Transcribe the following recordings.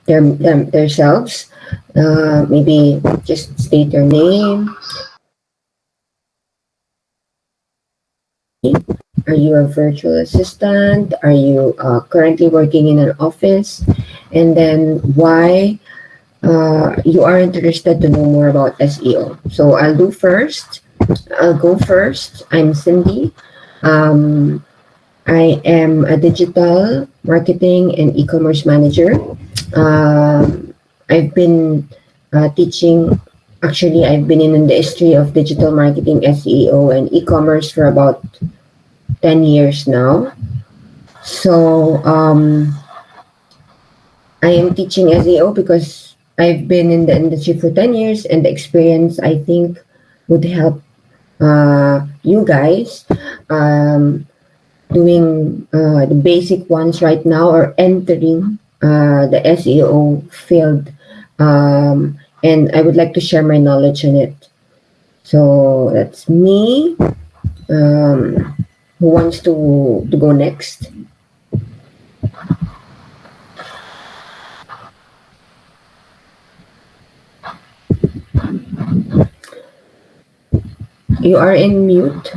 themselves. Maybe just state your name. Are you a virtual assistant? Are you currently working in an office? And then why you are interested to know more about SEO. So I'll do first. I'll go first. I'm Cindy. Um, I am a digital marketing and e-commerce manager. I've been teaching. Actually, I've been in the industry of digital marketing, SEO, and e-commerce for about 10 years now. So I am teaching SEO because I've been in the industry for 10 years, and the experience I think would help you guys um, doing the basic ones right now or entering the SEO field. And I would like to share my knowledge on it. So that's me. Who wants to go next? You are in mute.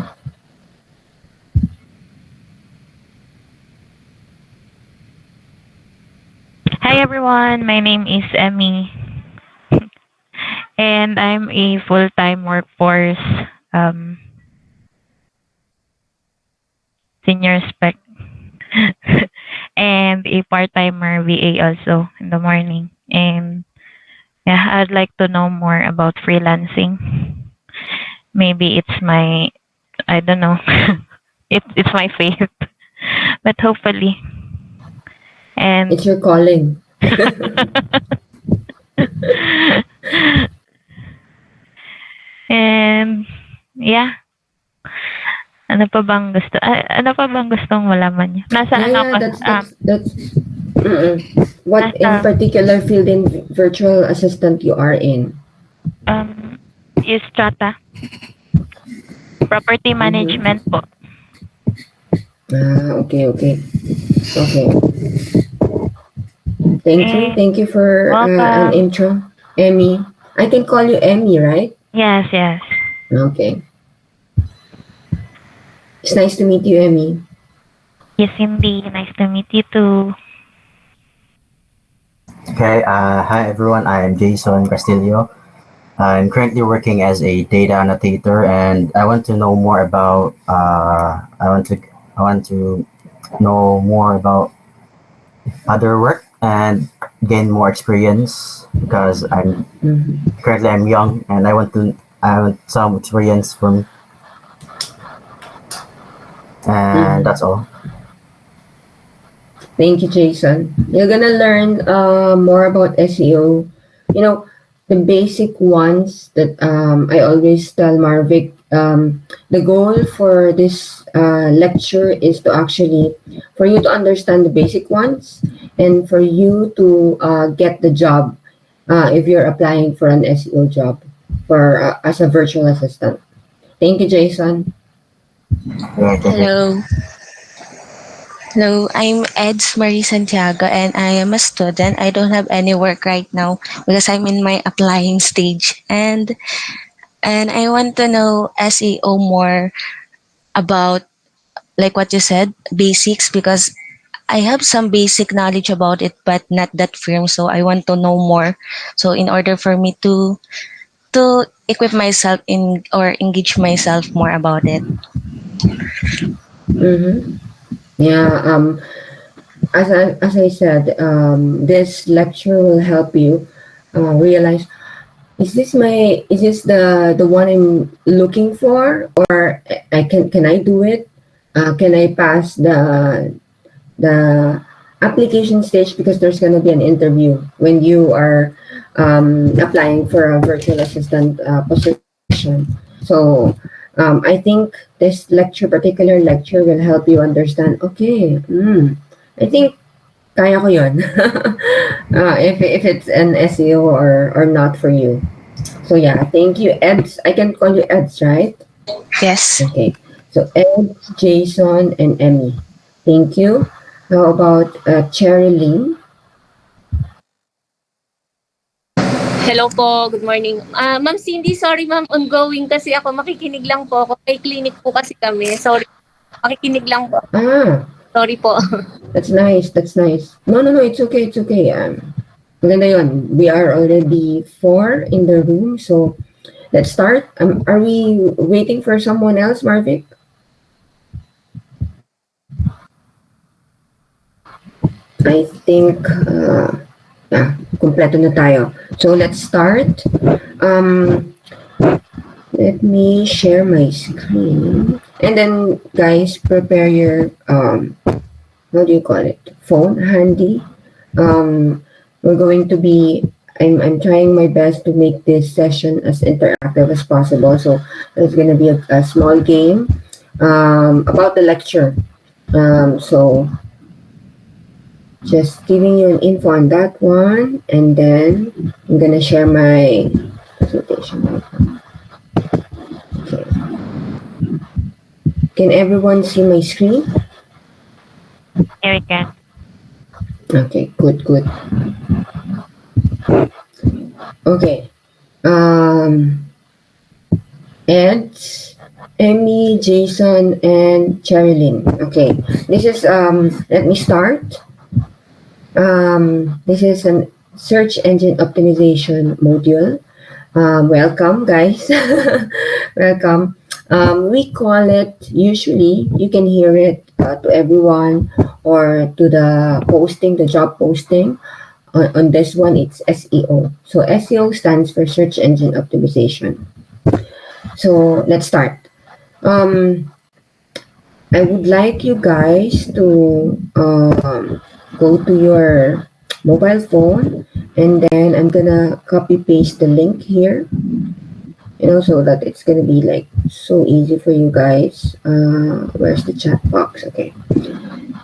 Hi everyone, my name is Emmy, and I'm a full-time workforce um, senior spec and a part-timer VA also in the morning. And yeah, I'd like to know more about freelancing. Maybe it's my, I don't know, it's my faith, but hopefully. And It's your calling. and yeah, ano pa bang gustong malaman niyo? Nasa Yeah, ano yeah, ka, that's what in nasa, particular field in virtual assistant you are in? um, is Strata, property Mm-hmm. management po. Okay, okay, okay. Eh, Thank you for an welcome. intro, Emmy. I can call you Emmy, right? Yes, yes. Okay. It's nice to meet you, Emmy. Yes, Cindy. Nice to meet you too. Okay, hi everyone. I am Jason Castillo. I'm currently working as a data annotator, and I want to know more about. I want to know more about other work and gain more experience because Mm-hmm. I'm young and I want some experience from, and Mm-hmm. that's all. Thank you, Jason. You're gonna learn more about SEO. You know, the basic ones that I always tell Marvick. The goal for this lecture is to actually for you to understand the basic ones and for you to get the job if you're applying for an SEO job for as a virtual assistant. Thank you, Jason. Yeah, thank you. Hello. Hello, I'm Eds Marie Santiago and I am a student. I don't have any work right now because I'm in my applying stage and I want to know SEO more about like what you said, basics because I have some basic knowledge about it but not that firm so I want to know more. So in order for me to equip myself in or engage myself more about it. Mm-hmm. Yeah. As I said, this lecture will help you realize is this the one I'm looking for or I can I do it? Can I pass the application stage because there's going to be an interview when you are applying for a virtual assistant position. So I think this particular lecture will help you understand. Okay, I think kaya ko yun. If it's an SEO or not for you. So yeah, thank you, Eds. I can call you Eds, right? Yes. Okay. So Eds, Jason, and Emmy. Thank you. How about Cherry Ling? Hello po, good morning. Ma'am Cindy, sorry ma'am, ongoing kasi ako. Makikinig lang po ako. May clinic po kasi kami. Sorry, makikinig lang po. Ah, Sorry po. that's nice. That's nice. No, no, no. It's okay. It's okay. Maganda yun. We are already four in the room, so let's start. Are we waiting for someone else, Marvick? I think, yeah, kumpleto na tayo. So let's start. Let me share my screen. And then, guys, prepare your, what do you call it? Phone handy. We're going to be, I'm trying my best to make this session as interactive as possible. So there's going to be a small game about the lecture. So just giving you an info on that one, and then I'm gonna share my presentation right now. Okay. Can everyone see my screen? Here we can. Okay, good, good. Okay. Ed, Emmy, Jason, and Cherilyn. Okay, this is let me start. This is a search engine optimization module. Welcome, guys. Welcome. We call it, usually, you can hear it to everyone or to the posting, the job posting. On this one, it's SEO. So SEO stands for search engine optimization. So let's start. I would like you guys to go to your mobile phone, and then I'm gonna copy paste the link here, so that it's gonna be like so easy for you guys. Where's the chat box? Okay,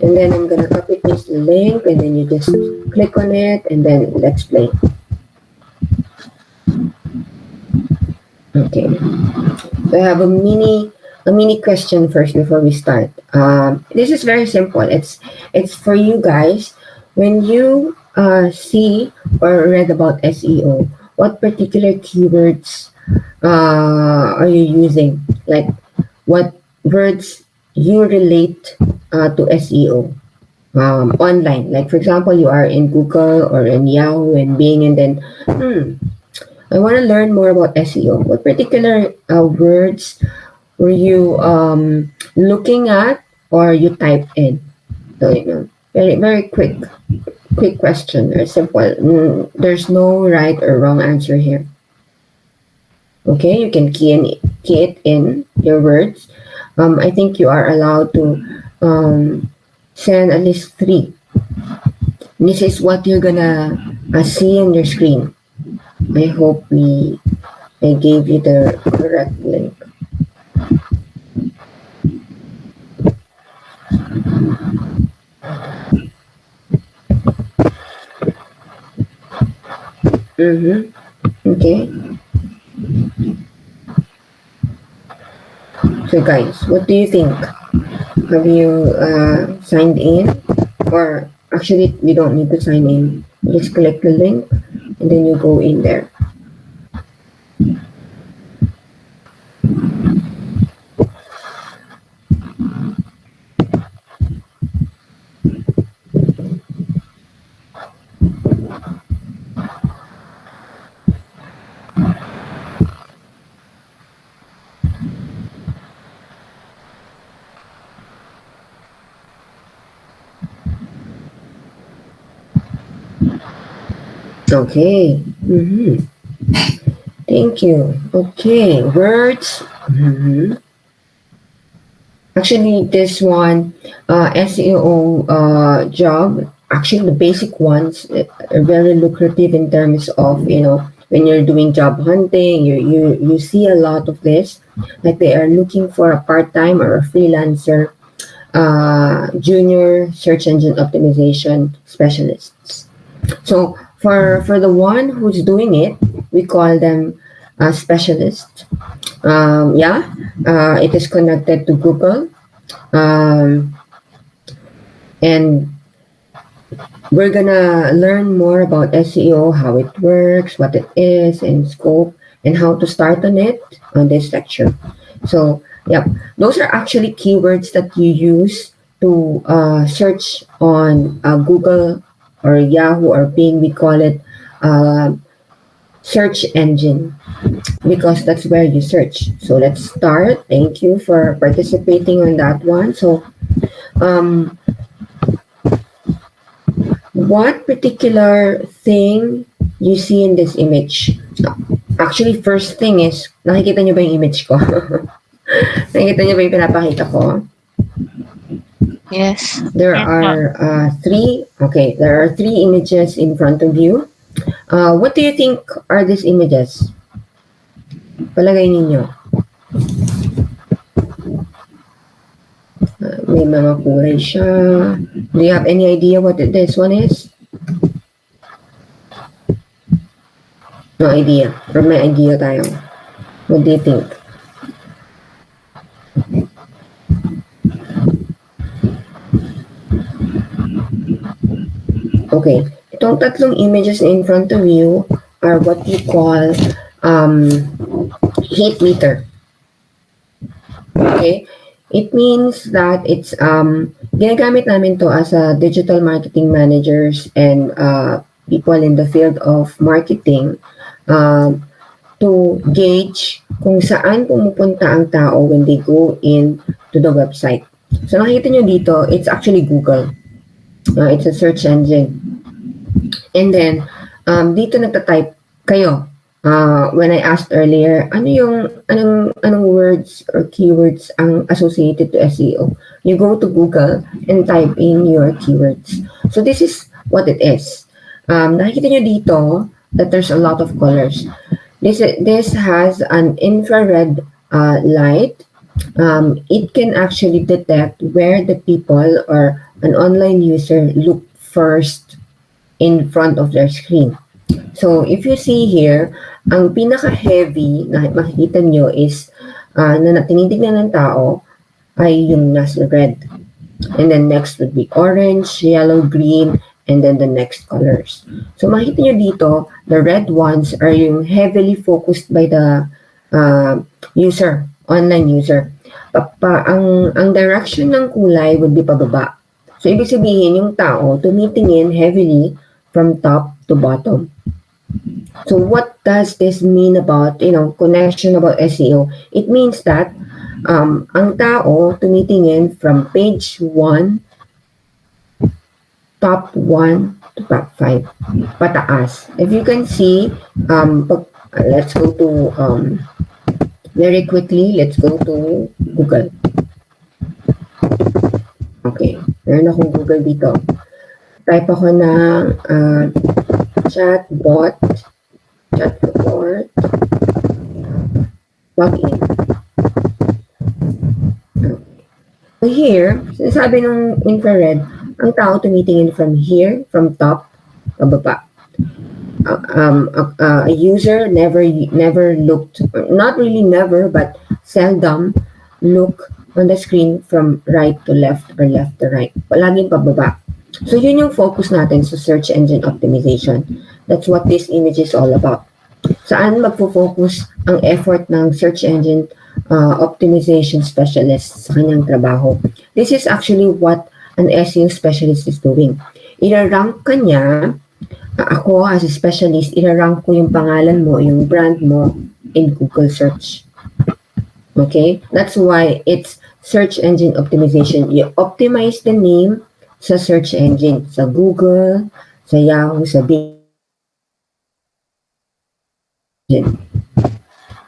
and then I'm gonna copy paste the link, and then you just click on it, and then let's play. Okay, so I have a mini question first before we start. This is very simple. It's for you guys. When you see or read about SEO, what particular keywords are you using? Like, what words you relate to SEO online? Like, for example, you are in Google or in Yahoo and Bing, and then, I want to learn more about SEO. What particular words were you looking at or you typed in? So, very, very quick question, very simple. There's no right or wrong answer here. Okay, you can key it in your words. I think you are allowed to send at least 3. This is what you're gonna see on your screen. I hope I gave you the correct link. Okay. So guys, what do you think? Have you signed in? Or actually, you don't need to sign in. You just click the link and then you go in there. Okay. Thank you. Okay, words. Actually, this one, SEO job, actually the basic ones are very lucrative in terms of, when you're doing job hunting, you see a lot of this. Like, they are looking for a part-time or a freelancer junior search engine optimization specialists. So for the one who's doing it, we call them a specialist. It is connected to Google, and We're gonna learn more about SEO, how it works, what it is, and scope, and how to start on it on this lecture. So, yeah, those are actually keywords that you use to search on Google or Yahoo or Bing. We call it uh, search engine because that's where you search. So let's start. Thank you for participating on that one. So, um, what particular thing you see in this image? Actually, first thing is, nakikita niyo ba yung image ko? Nakikita niyo ba yung pinapakita ko? Yes. There Yes, ma'am. are there are three images in front of you. What do you think are these images? Palagay ninyo. May mga kulay siya. Do you have any idea what this one is? No idea. Or may idea tayo. What do you think? Okay. Itong tatlong images in front of you are what you call heat meter. Okay? It means that it's ginagamit namin to as a digital marketing managers and people in the field of marketing to gauge kung saan pumupunta ang tao when they go in to the website. So nakikita nyo dito, it's actually Google. It's a search engine. And then, dito nagta-type kayo. When I asked earlier, anong words or keywords ang associated to SEO? You go to Google and type in your keywords. So this is what it is. Nakikita nyo dito that there's a lot of colors. This has an infrared light. It can actually detect where the people or an online user look first in front of their screen. So, if you see here, ang pinaka-heavy na makikita nyo is na tinitignan ng tao ay yung nasa red. And then next would be orange, yellow, green, and then the next colors. So, makikita nyo dito, the red ones are yung heavily focused by the user, online user. Ang direction ng kulay would be pababa. So, ibig sabihin, yung tao tumitingin heavily from top to bottom. So, what does this mean about, connection about SEO? It means that ang tao tumitingin from page 1, top 1 to top 5, pataas. If you can see, let's go to, very quickly, let's go to Google. Okay, meron akong Google dito. Type ako ng chatbot, login. So here, sinasabi ng infrared, ang tao tumitingin from here, from top, pababa. A user never looked, not really never, but seldom look on the screen from right to left or left to right. Palaging pababa. So yun yung focus natin sa search engine optimization. That's what this image is all about. Saan magpo-focus ang effort ng search engine optimization specialist sa kanyang trabaho. This is actually what an SEO specialist is doing. Irarank ka niya, ako as a specialist, irarank ko yung pangalan mo, yung brand mo in Google search. Okay? That's why it's search engine optimization. You optimize the name sa search engine, sa Google, sa Yahoo, sa Bing.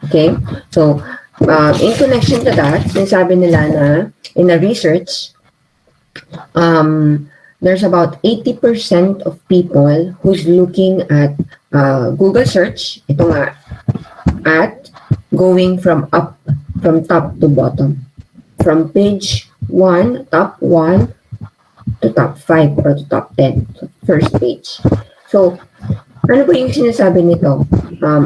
Okay? So, in connection to that, sinasabi nila na in a research, there's about 80% of people who's looking at Google search, ito nga, at going from top to bottom. From page 1, top 1, to top 5 or to top 10. So, first page. So, ano po yung sinasabi nito?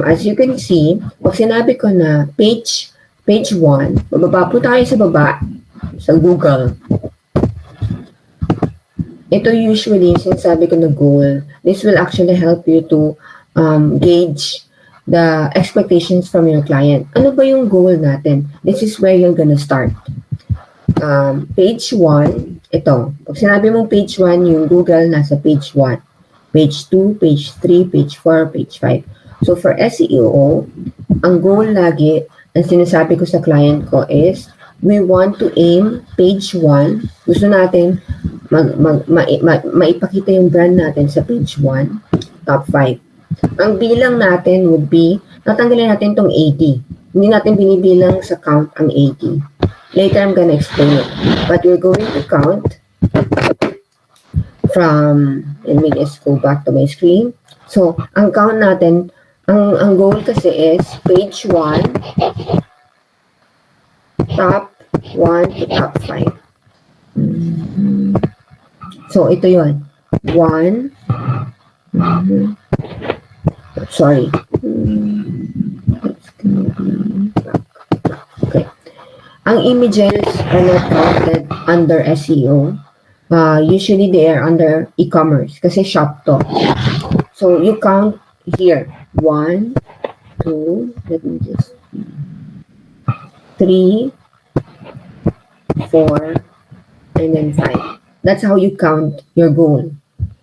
As you can see, pag sinabi ko na page 1, bababa po tayo sa baba sa Google. ito usually, sinasabi ko na goal, this will actually help you to gauge the expectations from your client. Ano ba yung goal natin? This is where you're gonna start. Page 1, ito. Pag sinabi mong page 1, yung Google nasa page 1. Page 2, page 3, page 4, page 5. So for SEO, ang goal lagi, ang sinasabi ko sa client ko is, we want to aim page 1. Gusto natin maipakita yung brand natin sa page 1, top 5. Ang bilang natin would be, tatanggalin natin itong 80. Hindi natin binibilang sa count ang 80. Later, I'm gonna explain it. But we're going to count from, let me just go back to my screen. So, ang count natin, ang goal kasi is page 1, top 1 to top 5. So, ito yun. 1. Sorry. Okay. Ang images are not counted under SEO. Usually, they are under e-commerce kasi shop to. So, you count here. 1, 2, let me just 3, 4, and then 5. That's how you count your goal.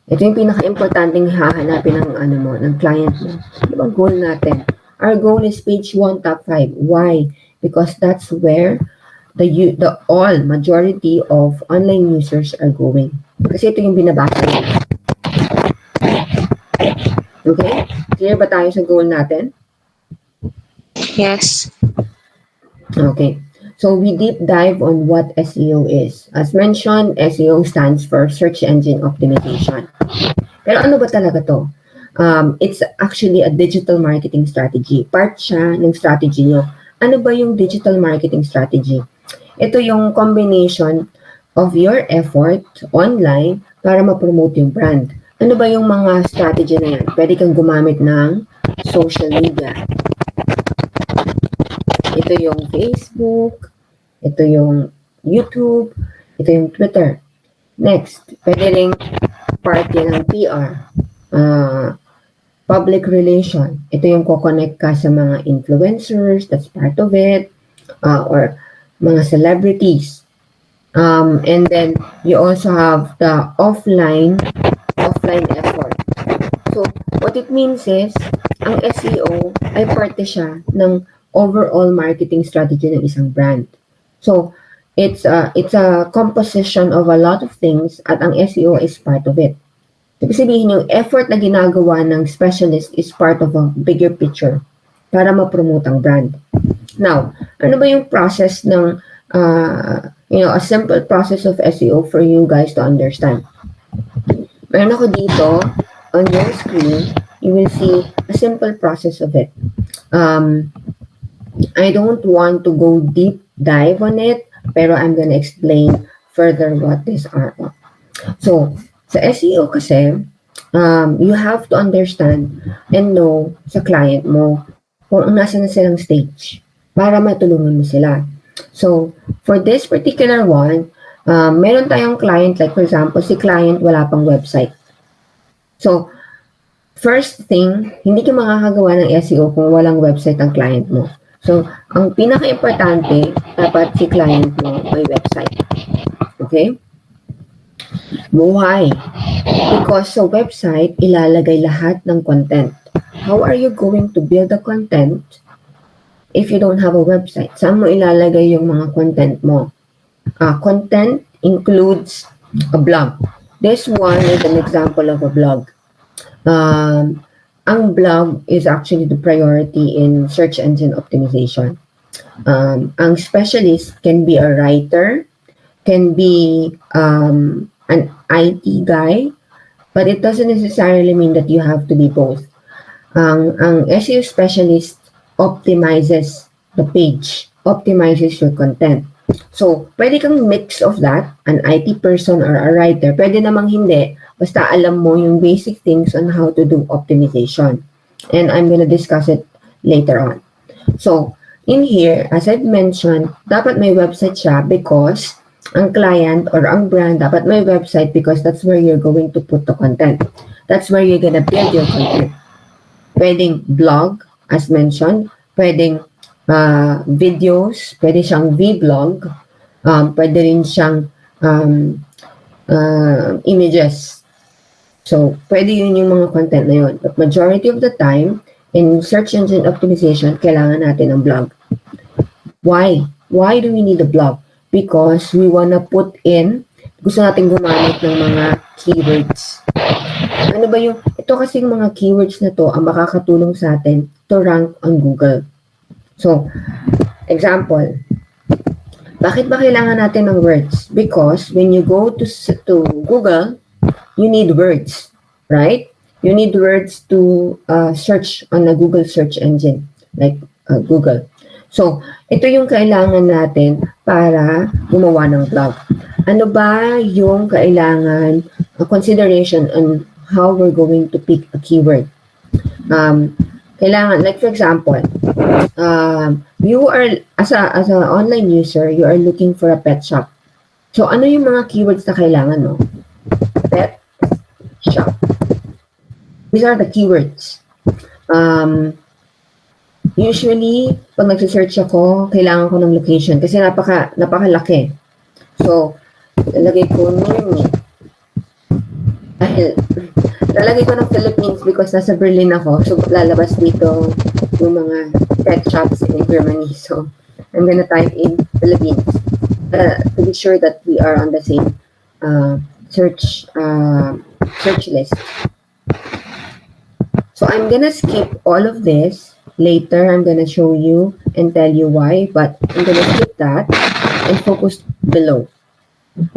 Ito yung pinaka-importanting hahanapin ng client mo. Ano bang goal natin? Our goal is page 1, top 5. Why? Because that's where the majority of online users are going. Kasi ito yung binabasa nila. Okay? Clear ba tayo sa goal natin? Yes. Okay. So we deep dive on what SEO is. As mentioned, SEO stands for Search Engine Optimization. Pero ano ba talaga to? It's actually a digital marketing strategy. Part siya ng strategy nyo. Ano ba yung digital marketing strategy? Ito yung combination of your effort online para ma-promote yung brand. Ano ba yung mga strategy na yan? Pwede kang gumamit ng social media. Ito yung Facebook, ito yung YouTube, ito yung Twitter. Next, pwede rin part yan ng PR, public relation. Ito yung ko-connect ka sa mga influencers, that's part of it, or mga celebrities. And then, you also have the offline effort. So, what it means is, ang SEO ay parte siya ng overall marketing strategy ng isang brand. So, it's a composition of a lot of things at ang SEO is part of it. Ibig sabihin, yung effort na ginagawa ng specialist is part of a bigger picture para ma-promote ang brand. Now, ano ba yung process ng, a simple process of SEO for you guys to understand? Meron ako dito, on your screen, you will see a simple process of it. I don't want to go deep dive on it, pero I'm gonna explain further what these are. So, sa SEO kasi, you have to understand and know sa client mo kung nasa na silang stage para matulungan mo sila. So, for this particular one, meron tayong client, like for example, si client wala pang website. So, first thing, hindi ka makakagawa ng SEO kung walang website ang client mo. So, ang pinaka-importante, dapat si client mo may website. Okay? Why? Because sa website, ilalagay lahat ng content. How are you going to build the content if you don't have a website? Saan mo ilalagay yung mga content mo? Content includes a blog. This one is an example of a blog. Ang blog is actually the priority in search engine optimization. Ang specialist can be a writer, can be an IT guy, but it doesn't necessarily mean that you have to be both. Ang SEO specialist optimizes the page, optimizes your content. So, pwede kang mix of that, an IT person or a writer. Pwede namang hindi, basta alam mo yung basic things on how to do optimization. And I'm gonna discuss it later on. So, in here, as I've mentioned, dapat may website siya because ang client or ang brand dapat may website because that's where you're going to put the content. That's where you're gonna build your content. Pwedeng blog, as mentioned. Pwedeng videos. Pwede siyang vlog. Pwede rin siyang images. So, pwede yun yung mga content na yun. But majority of the time, in search engine optimization, kailangan natin ng blog. Why? Why do we need a blog? Because we wanna put in, gusto natin gumamit ng mga keywords. Ano ba yung, ito kasing mga keywords na to ang makakatulong sa atin to rank on Google. So, example, bakit ba kailangan natin ng words? Because when you go to Google, you need words, right? You need words to search on a Google search engine, like Google. So, ito yung kailangan natin para gumawa ng blog. Ano ba yung kailangan, consideration on how we're going to pick a keyword? Kailangan, like for example, you are, as a online user, you are looking for a pet shop. So, ano yung mga keywords na kailangan mo? Pet shop. These are the keywords. Usually, pag nagsisearch ako, kailangan ko ng location kasi napakalaki. So, lalagay ko near me. Dahil, lalagay ko ng Philippines because nasa Berlin ako. So, lalabas dito yung mga pet shops in Germany. So, I'm gonna type in Philippines to be sure that we are on the same search list. So, I'm gonna skip all of this. Later, I'm gonna show you and tell you why, but I'm gonna skip that and focus below.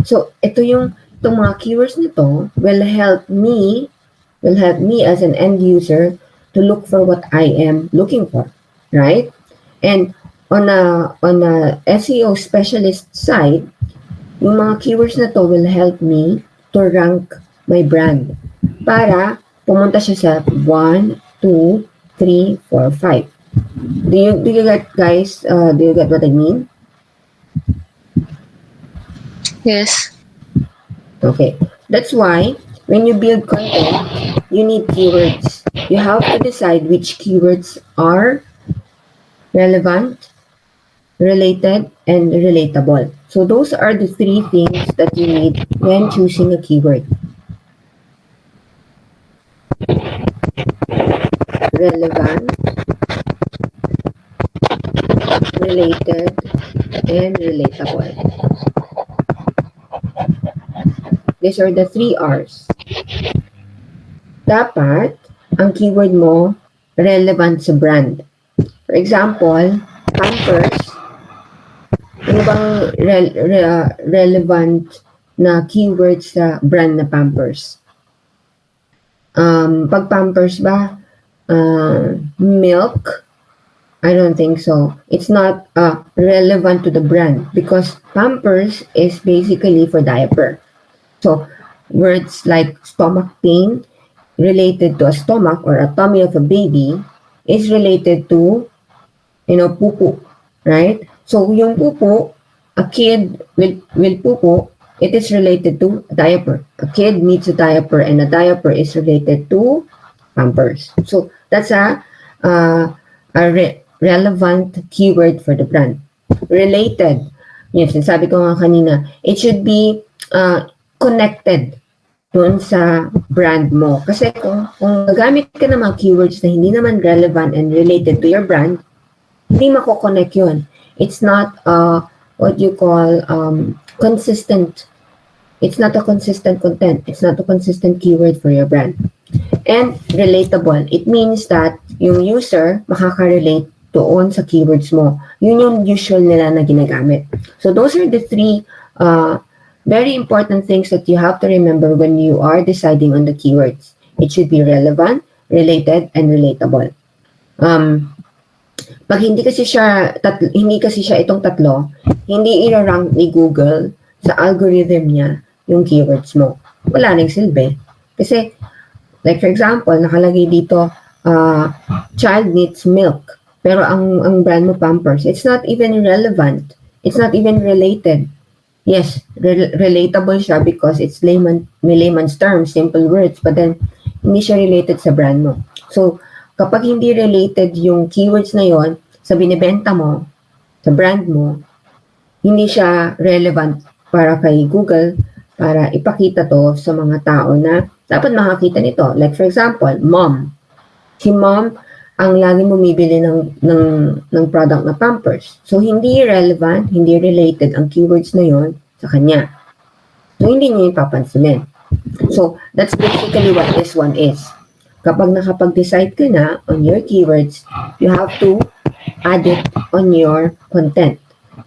So, itong mga keywords nito will help me as an end user to look for what I am looking for, right? And on a SEO specialist side, yung mga keywords na to will help me to rank my brand para pumunta siya sa 1, 2, 3, 4, 5. Do you get, guys? Do you get what I mean? Yes. Okay. That's why when you build content, you need keywords. You have to decide which keywords are relevant, related, and relatable. So those are the 3 things that you need when choosing a keyword. Relevant, related, and relatable. These are the 3 R's. Dapat, ang keyword mo, relevant sa brand. For example, Pampers. Ano bang relevant na keyword sa brand na Pampers? Pag Pampers ba, milk? I don't think so. It's not relevant to the brand because Pampers is basically for diaper. So, words like stomach pain related to a stomach or a tummy of a baby is related to, poo-poo, right? So, yung poo-poo, a kid will poo-poo, it is related to a diaper. A kid needs a diaper and a diaper is related to Pampers. So, that's a relevant keyword for the brand. Related. Yes, sabi ko nga kanina, it should be connected doon sa brand mo. Kasi kung gagamit ka ng mga keywords na hindi naman relevant and related to your brand, hindi mako-connect yun. It's not what you call consistent. It's not a consistent content. It's not a consistent keyword for your brand. And relatable. It means that yung user makaka-relate doon sa keywords mo. Yun yung usual nila na ginagamit. So those are the 3 very important things that you have to remember when you are deciding on the keywords. It should be relevant, related, and relatable. Pag hindi kasi siya itong tatlo, hindi i-rank ni Google sa algorithm niya yung keywords mo. Wala nang silbi. Kasi, like for example, nakalagay dito, child needs milk. Pero ang brand mo Pampers, it's not even relevant. It's not even related. Yes, relatable siya because it's may layman's terms, simple words, but then hindi siya related sa brand mo. So, kapag hindi related yung keywords na yon sa binibenta mo, sa brand mo, hindi siya relevant para kay Google para ipakita to sa mga tao na dapat makakita nito. Like for example, mom. Si mom ang laging bumibili ng product na Pampers. So, hindi relevant, hindi related ang keywords na yon sa kanya. So, hindi niya yung papansinin. So, that's basically what this one is. Kapag nakapag-decide ka na on your keywords, you have to add it on your content.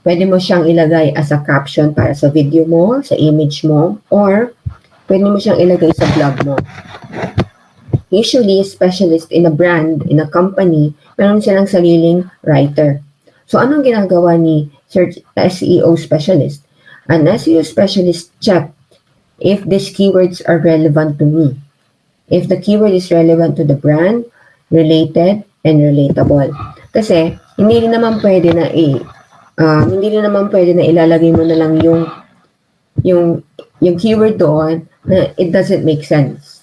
Pwede mo siyang ilagay as a caption para sa video mo, sa image mo, or pwede mo siyang ilagay sa blog mo. Usually, specialist in a brand, in a company, meron silang sariling writer. So, anong ginagawa ni search SEO specialist? An SEO specialist check if these keywords are relevant to me. If the keyword is relevant to the brand, related, and relatable. Kasi, hindi rin naman pwede na ilalagay mo na lang yung keyword doon na it doesn't make sense.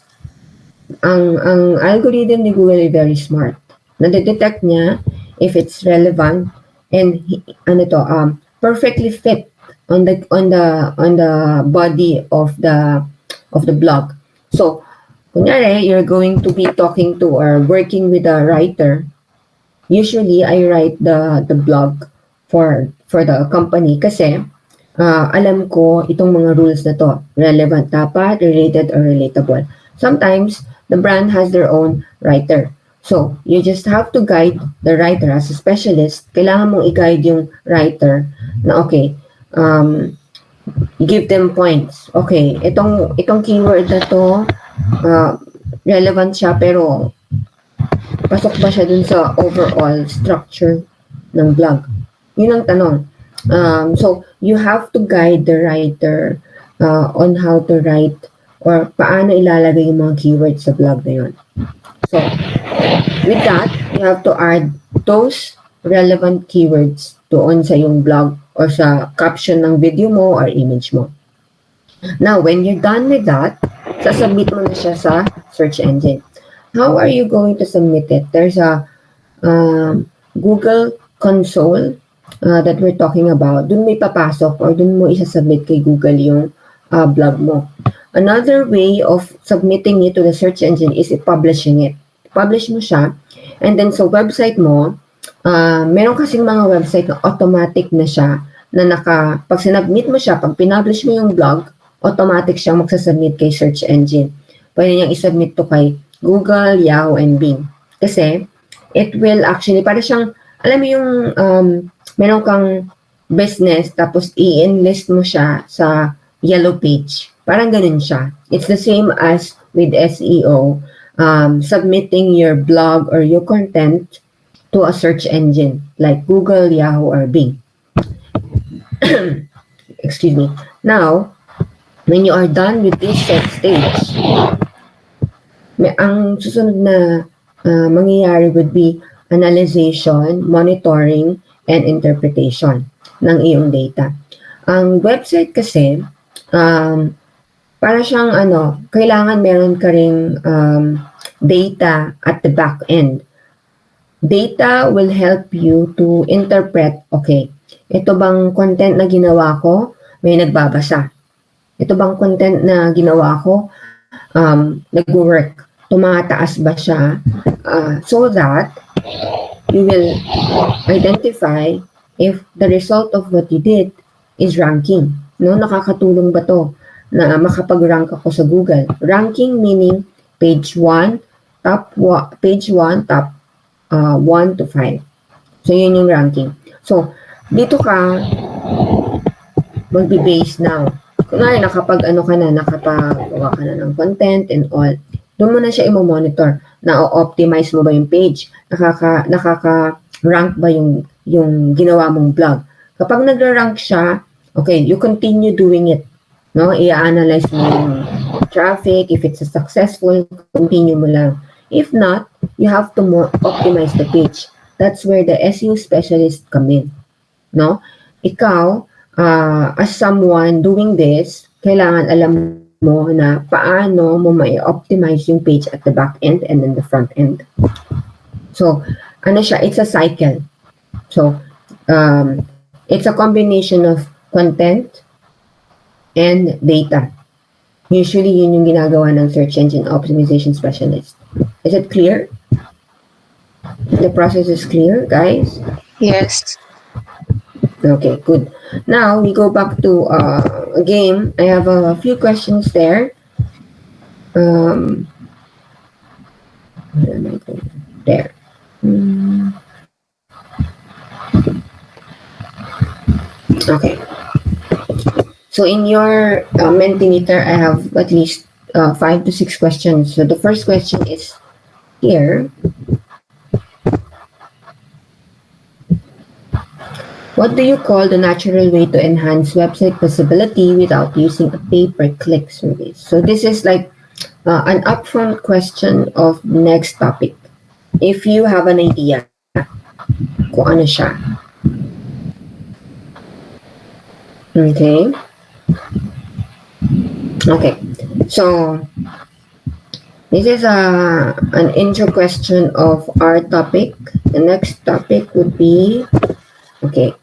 Ang algorithm ni Google is very smart. Nade-detect niya if it's relevant and perfectly fit on the body of the blog. So, kunyari, you're going to be talking to or working with a writer. Usually, I write the blog for the company kasi alam ko itong mga rules na to. Relevant dapat, related, or relatable. Sometimes, the brand has their own writer. So, you just have to guide the writer as a specialist. Kailangan mong i-guide yung writer na okay, give them points. Okay, itong keyword na to, relevant siya pero pasok ba siya dun sa overall structure ng blog? Yun ang tanong. So, you have to guide the writer on how to write or paano ilalagay yung mga keywords sa blog na yun. So, with that, you have to add those relevant keywords doon sa yung blog or sa caption ng video mo or image mo. Now, when you're done with that, sasubmit mo na siya sa search engine. How are you going to submit it? There's a Google console that we're talking about. Dun mo ipapasok or dun mo isasubmit kay Google yung blog mo. Another way of submitting it to the search engine is publishing it. Publish mo siya, and then sa website mo, meron kasing mga website na automatic na siya, na pag sinubmit mo siya, pag pinublish mo yung blog, automatic siyang magsasubmit kay search engine. Pwede niyang isubmit to kay Google, Yahoo, and Bing. Kasi, it will actually, para siyang, alam mo yung, meron kang business, tapos i-enlist mo siya sa yellow page. Parang ganun siya. It's the same as with SEO, submitting your blog or your content to a search engine like Google, Yahoo, or Bing. Excuse me. Now, when you are done with this set stage, ang susunod na mangyayari would be analyzation, monitoring, and interpretation ng iyong data. Ang website kasi, para siyang kailangan meron ka ring data at the back end. Data will help you to interpret, okay, ito bang content na ginawa ko, may nagbabasa. Ito bang content na ginawa ko, nag-work, tumataas ba siya, so that you will identify if the result of what you did is ranking. No, nakakatulong ba to na makapag-rank ako sa Google? Ranking meaning page 1, top 1 to 5. So, yun yung ranking. So, dito ka magbe-base now. Kunwari, nakapagawa ka na ng content and all. Doon mo na siya i-monitor. Na-optimize mo ba yung page? Nakaka-rank ba yung ginawa mong blog? Kapag nag-rank siya, okay, you continue doing it. No, i-analyze mo yung traffic. If it's successful, continue mo lang. If not, you have to optimize the page. That's where the SEO specialist come in. No? Ikaw, as someone doing this, kailangan alam mo na paano mo mai-optimize yung page at the back end and then the front end. So, ano siya, it's a cycle. So, it's a combination of content and data. Usually, yun yung ginagawa ng search engine optimization specialist. Is it clear? The process is clear, guys? Yes. Okay, good. Now, we go back to a game. I have a few questions there. Where am I going? There. Okay. So in your Mentimeter, I have at least 5 to 6 questions. So the first question is here. What do you call the natural way to enhance website visibility without using a pay-per-click service? So this is like an upfront question of next topic. If you have an idea kung ano siya. Okay. Okay. So this is an intro question of our topic. The next topic would be, okay,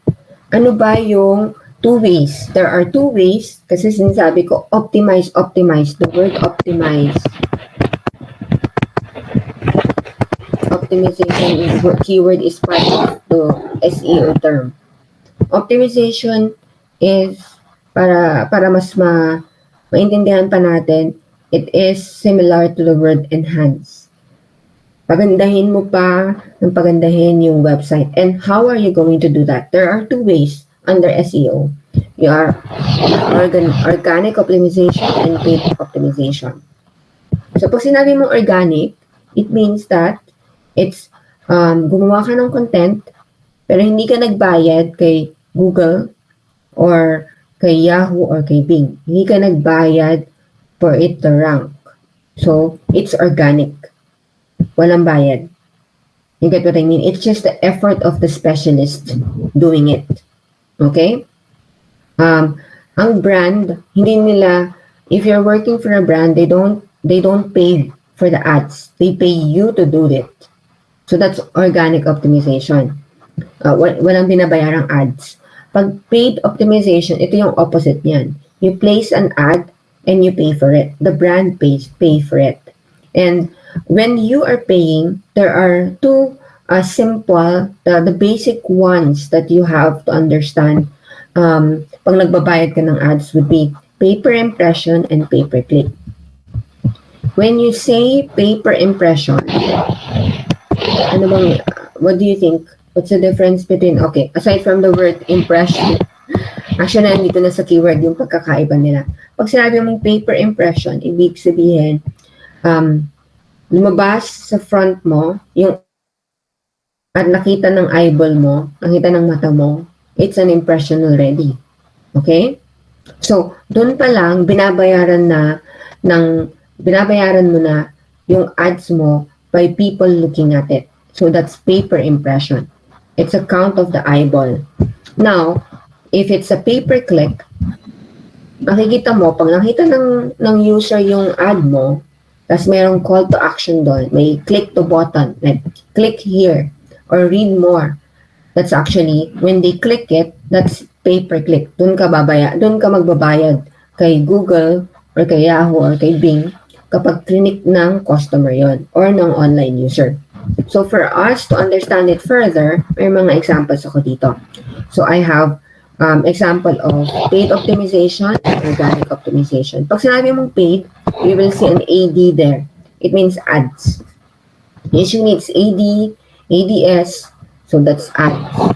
ano ba yung two ways? There are two ways kasi sinasabi ko optimize. The word optimization keyword is part of the SEO term. Optimization is para mas maintindihan pa natin, it is similar to the word enhance. Pagandahin mo pa ng pagandahin yung website. And how are you going to do that? There are two ways under SEO. You are organic optimization and paid optimization. So pag sinabi mong organic, it means that it's gumawa ka ng content pero hindi ka nagbayad kay Google or kay Yahoo or kay Bing. Hindi ka nagbayad for it to rank. So, it's organic. Walang bayad. You get what I mean? It's just the effort of the specialist doing it. Okay? Ang brand, hindi nila, if you're working for a brand, they don't pay for the ads. They pay you to do it. So that's organic optimization. Walang binabayarang ads. Pag paid optimization, ito yung opposite niyan. You place an ad and you pay for it. The brand pay for it. And when you are paying, there are two simple, the basic ones that you have to understand. Pag nagbabayad ka ng ads would be pay per impression and pay per click. When you say pay per impression, ano bang, what do you think? What's the difference between, okay, aside from the word impression, actually, nandito na sa keyword yung pagkakaiba nila. Pag sinabi mong pay per impression, ibig sabihin, lumabas sa front mo, yung at nakita ng eyeball mo, nakita ng mata mo, it's an impression already. Okay? So, doon pa lang, binabayaran mo na yung ads mo by people looking at it. So, that's pay per impression. It's a count of the eyeball. Now, if it's a pay per click, makikita mo, pag nakita ng user yung ad mo, tapos mayroong call to action doon, may click to button, like click here, or read more. That's actually, when they click it, that's pay per click. Doon ka magbabayad kay Google, or kay Yahoo, or kay Bing, kapag click ng customer yon or ng online user. So for us to understand it further, may mga examples ako dito. So I have example of paid optimization and organic optimization. Pag sinabi mong paid, you will see an AD there. It means ads. Usually it's AD, ADS, so that's ads.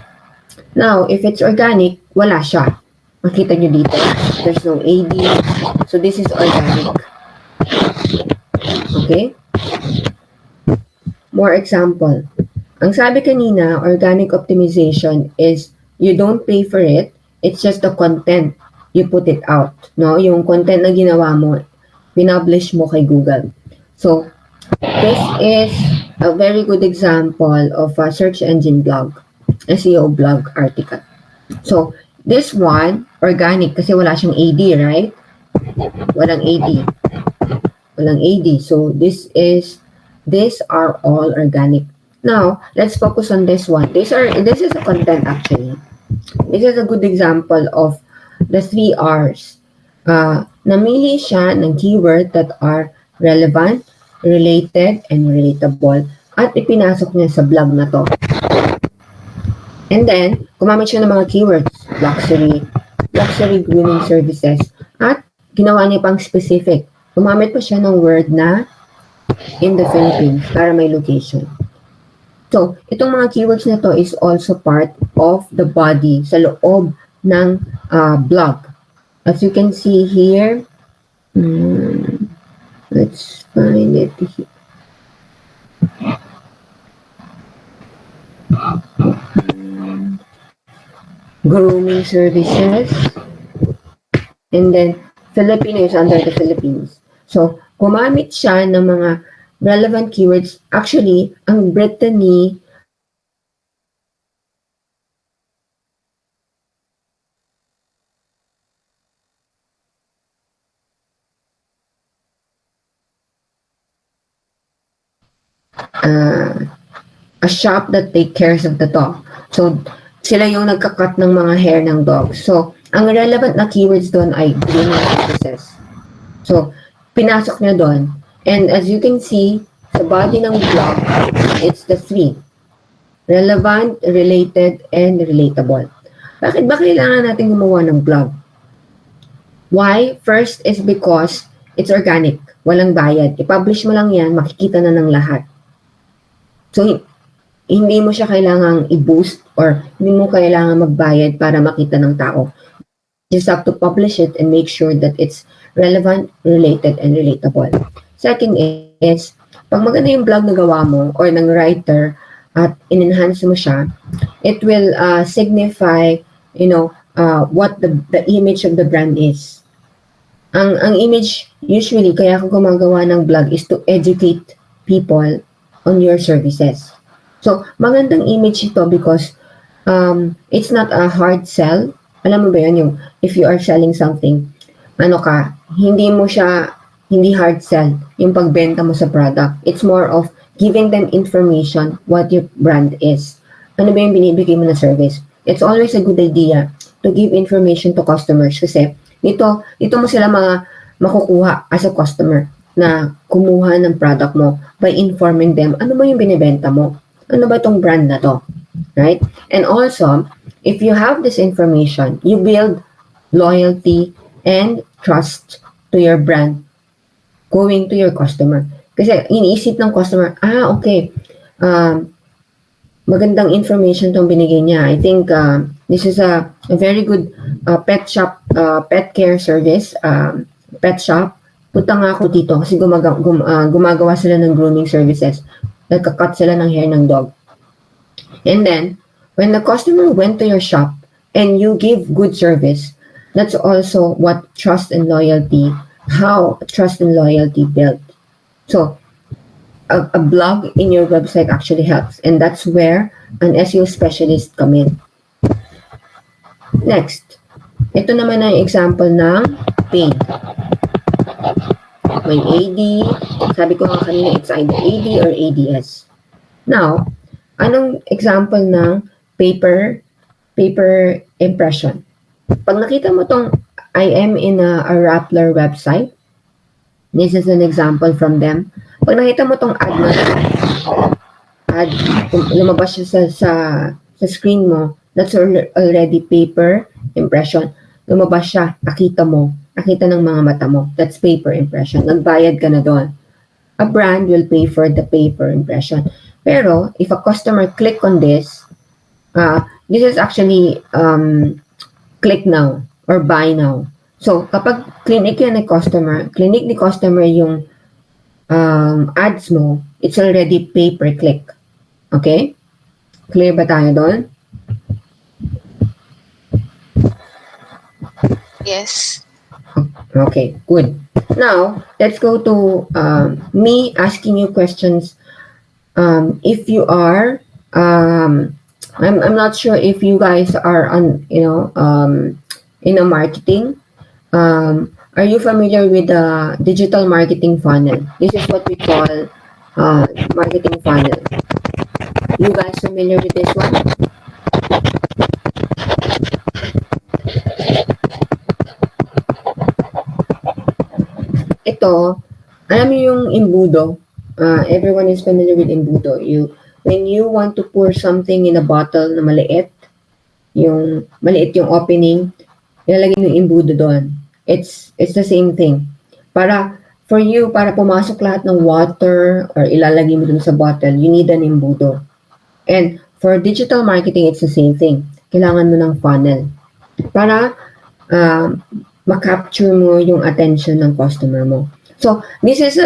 Now, if it's organic, wala siya. Makita nyo dito, there's no AD. So this is organic. Okay? More example. Ang sabi kanina, organic optimization is you don't pay for it. It's just the content. You put it out. No? Yung content na ginawa mo, pinublish mo kay Google. So, this is a very good example of a search engine blog, SEO blog article. So, This one, organic kasi wala siyang AD, right? Walang AD. Walang AD. So, these are all organic. Now, let's focus on this one. This is a content actually. This is a good example of the 3 R's. Namili siya ng keyword that are relevant, related, and relatable at ipinasok niya sa blog na to. And then, gumamit siya ng mga keywords, luxury grooming services, at ginawa niya pang specific. Gumamit pa siya ng word na in the Philippines para may location. So, itong mga keywords na to is also part of the body sa loob ng blog. As you can see here, let's find it here. Grooming services, and then Filipino is under the Philippines. So, gumamit siya ng mga relevant keywords. Actually, ang Brittany a shop that take cares of the dog. So, sila yung nagka-cut ng mga hair ng dog. So, ang relevant na keywords doon ay grooming services. So, pinasok niya doon. And as you can see, sa body ng blog, it's the 3. Relevant, related, and relatable. Bakit ba kailangan natin gumawa ng blog? Why? First is because it's organic. Walang bayad. I-publish mo lang yan, makikita na ng lahat. So, hindi mo siya kailangang i-boost or hindi mo kailangan magbayad para makita ng tao. You just have to publish it and make sure that it's relevant, related, and relatable. Second is, pag maganda yung blog na gawa mo or ng writer at in-enhance mo siya, it will signify, what the image of the brand is. Ang image, usually, kaya ako gumagawa ng blog is to educate people on your services. So, magandang image ito because it's not a hard sell. Alam mo ba yun, yung if you are selling something, hindi hard sell yung pagbenta mo sa product. It's more of giving them information what your brand is. Ano ba yung binibigay mo na service? It's always a good idea to give information to customers kasi dito mo sila makukuha as a customer na kumuha ng product mo by informing them ano ba yung binibenta mo. Ano ba itong brand na to? Right? And also, if you have this information, you build loyalty and trust to your brand going to your customer. Kasi iniisip ng customer, okay, magandang information itong binigay niya. I think this is a very good pet shop, pet care service, pet shop. Punta nga ako dito kasi gumagawa sila ng grooming services. Nagka-cut sila ng hair ng dog. And then, when the customer went to your shop and you give good service, that's also what how trust and loyalty build. So, a blog in your website actually helps. And that's where an SEO specialist come in. Next, ito naman ang example ng paid. May AD, sabi ko nga kanina, it's either AD or ADS. Now, anong example ng paper impression? Pag nakita mo tong I am in a Rappler website, this is an example from them. Pag nakita mo tong ad na lumabas siya sa screen mo, that's already paper impression. Lumabas siya, nakita ng mga mata mo. That's paper impression. Nagbayad ka na doon. A brand will pay for the paper impression. Pero, if a customer click on this is actually click now or buy now. So, kapag clinic ni customer yung ads mo, it's already pay per click. Okay? Clear ba tayo doon? Yes. Okay, good. Now, let's go to me asking you questions. If you are I'm not sure if you guys are on, in a marketing. Are you familiar with the digital marketing funnel? This is what we call marketing funnel. You guys familiar with this one? Ito, alam mo yung embudo? Everyone is familiar with embudo. When you want to pour something in a bottle na maliit yung opening, ilalagay mo yung embudo doon. It's the same thing. Para pumasok lahat ng water or ilalagay mo dun sa bottle, you need an embudo. And for digital marketing, it's the same thing. Kailangan mo ng funnel. Para ma-capture mo yung attention ng customer mo. So, this is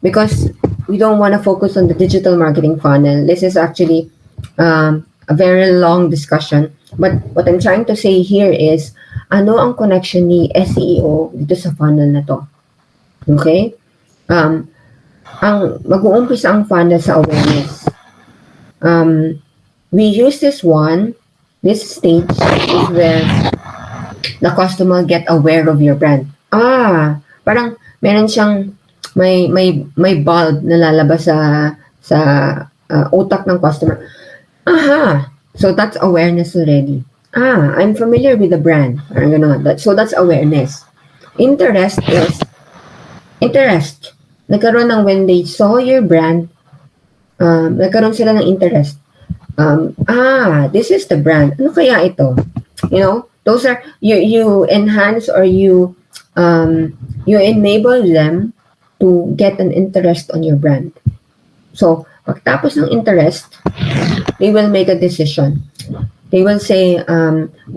because we don't want to focus on the digital marketing funnel. This is actually a very long discussion. But what I'm trying to say here is, ano ang connection ni SEO dito sa funnel na to? Okay? Mag-uumpisa ang funnel sa awareness. We use this stage is where the customer get aware of your brand. Parang meron siyang may bulb na lalabas sa utak ng customer. So that's awareness already. I'm familiar with the brand. Parang gano'n. So that's awareness. Interest is interest. Nagkaroon ng when they saw your brand, nagkaroon sila ng interest. This is the brand. Ano kaya ito? Those are you enhance or you enable them to get an interest on your brand. So, pagtapos ng interest, they will make a decision. They will say,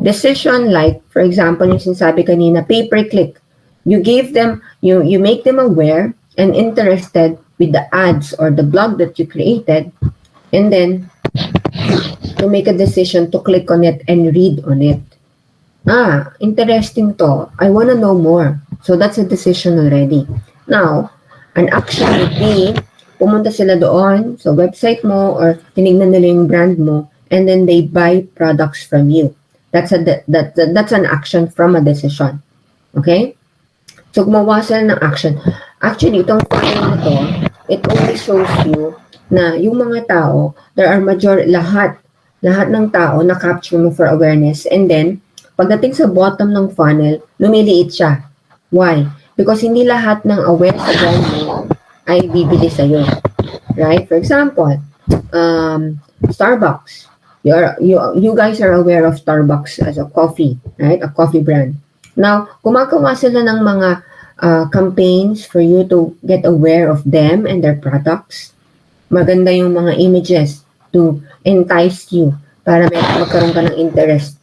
decision like, for example, yung sinasabi kanina, pay-per-click. You give them, you make them aware and interested with the ads or the blog that you created, and then to make a decision to click on it and read on it. Interesting to. I want to know more. So that's a decision already. Now, an action would be, pumunta sila doon sa website mo or tinignan nila yung brand mo, and then they buy products from you. That's an action from a decision. Okay? So, gumawa sila ng action. Actually, itong funnel na to, it only shows you na yung mga tao, lahat ng tao na capture mo for awareness, and then, pagdating sa bottom ng funnel, lumiliit siya. Why? Because hindi lahat ng aware sa brand mo ay bibili sa'yo. Right? For example, Starbucks. You guys are aware of Starbucks as a coffee, right? A coffee brand. Now, gumagawa sila ng mga campaigns for you to get aware of them and their products. Maganda yung mga images to entice you para magkaroon ka ng interest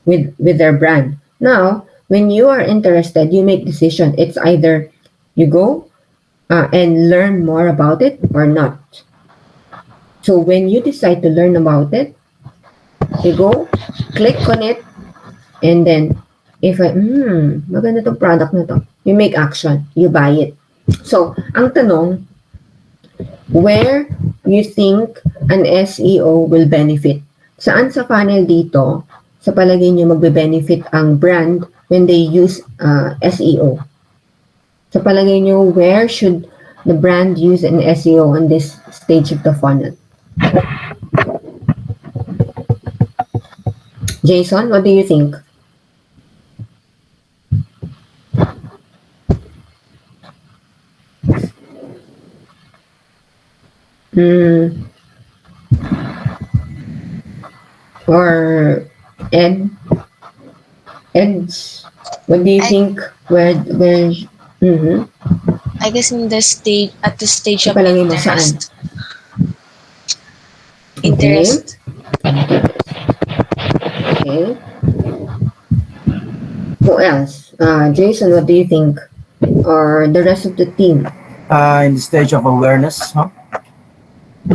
with their brand. Now, when you are interested, you make decision. It's either you go and learn more about it or not. So when you decide to learn about it, you go, click on it, and then if maganda tong product na to, you make action, you buy it. So, ang tanong, where you think an SEO will benefit? Saan sa funnel dito, sa palagay niyo magbe-benefit ang brand when they use SEO? Sa palagay niyo, where should the brand use an SEO on this stage of the funnel? Jason, what do you think? Or Ed, what do you think? Where? I guess at the stage of Palagay mo saan? interest. Okay. Who else? Jason, what do you think? Or the rest of the team? In the stage of awareness, huh?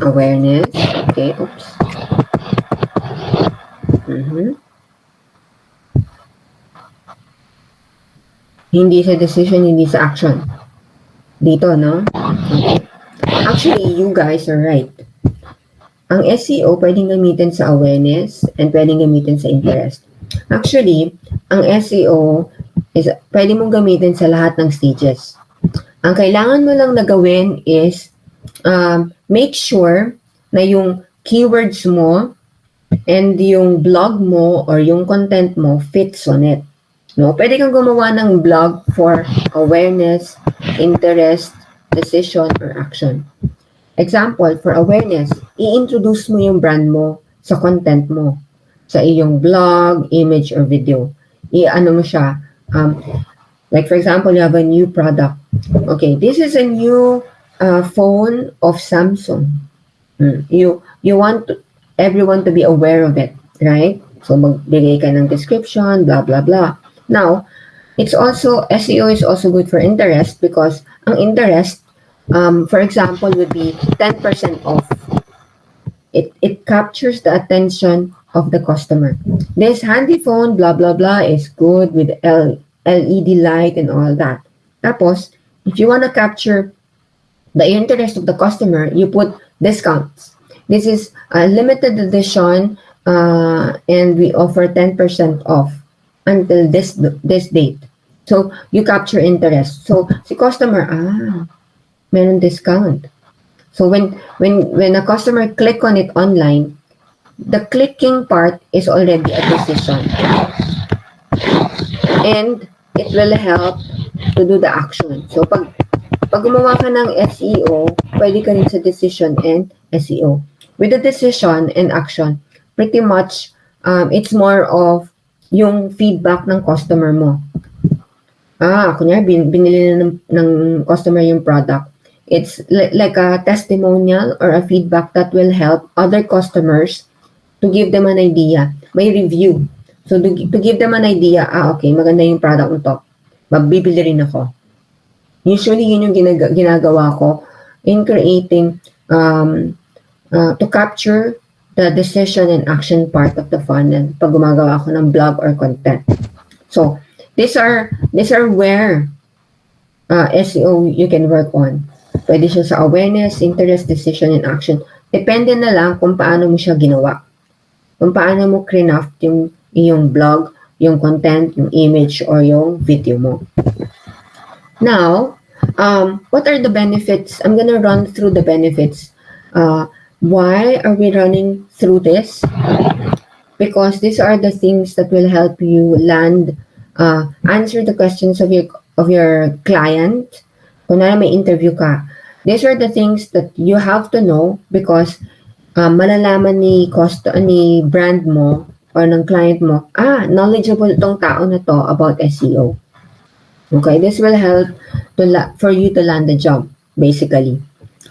Awareness. Okay. Oops. Hindi sa decision, hindi sa action. Dito, no? Okay. Actually, you guys are right. ang SEO pwedeng gamitin sa awareness and pwedeng gamitin sa interest. Actually, ang SEO is pwede mong gamitin sa lahat ng stages. Ang kailangan mo lang na gawin is make sure na yung keywords mo and yung blog mo or yung content mo fits on it. No? Pwede kang gumawa ng blog for awareness, interest, decision, or action. Example, for awareness, i-introduce mo yung brand mo sa content mo, sa iyong blog, image, or video. I-ano mo siya, like for example, you have a new product. Okay, this is a new phone of Samsung. You want everyone to be aware of it, right? So magbigay ka ng description, blah blah blah. Now, it's also SEO is also good for interest because ang interest, for example, would be 10% off. It captures the attention of the customer. This handy phone, blah blah blah, is good with LED light and all that. Tapos, if you want to capture the interest of the customer, you put discounts. This is a limited edition, and we offer 10% off until this date. So, you capture interest. So, si customer, meron discount. So, when a customer click on it online, the clicking part is already a decision. And it will help to do the action. So, pag gumawa ka ng SEO, pwede ka rin sa decision and SEO. With the decision and action, pretty much, it's more of yung feedback ng customer mo. Kunyari, binili na ng customer yung product. It's like a testimonial or a feedback that will help other customers to give them an idea. May review. So, to give them an idea, okay, maganda yung product nito. Mabibili rin ako. Usually, yun yung ginagawa ko in creating, to capture the decision and action part of the funnel pag gumagawa ako ng blog or content. So, these are where SEO you can work on. Pwede siya sa awareness, interest, decision, and action. Depende na lang kung paano mo siya ginawa. Kung paano mo craft yung iyong blog, yung content, yung image, or yung video mo. Now, what are the benefits? I'm gonna run through the benefits. Why are we running through this? Because these are the things that will help you land, answer the questions of your client. Kung may interview ka, these are the things that you have to know because malalaman ni brand mo or ng client mo, knowledgeable itong tao na to about SEO. Okay, this will help for you to land the job, basically.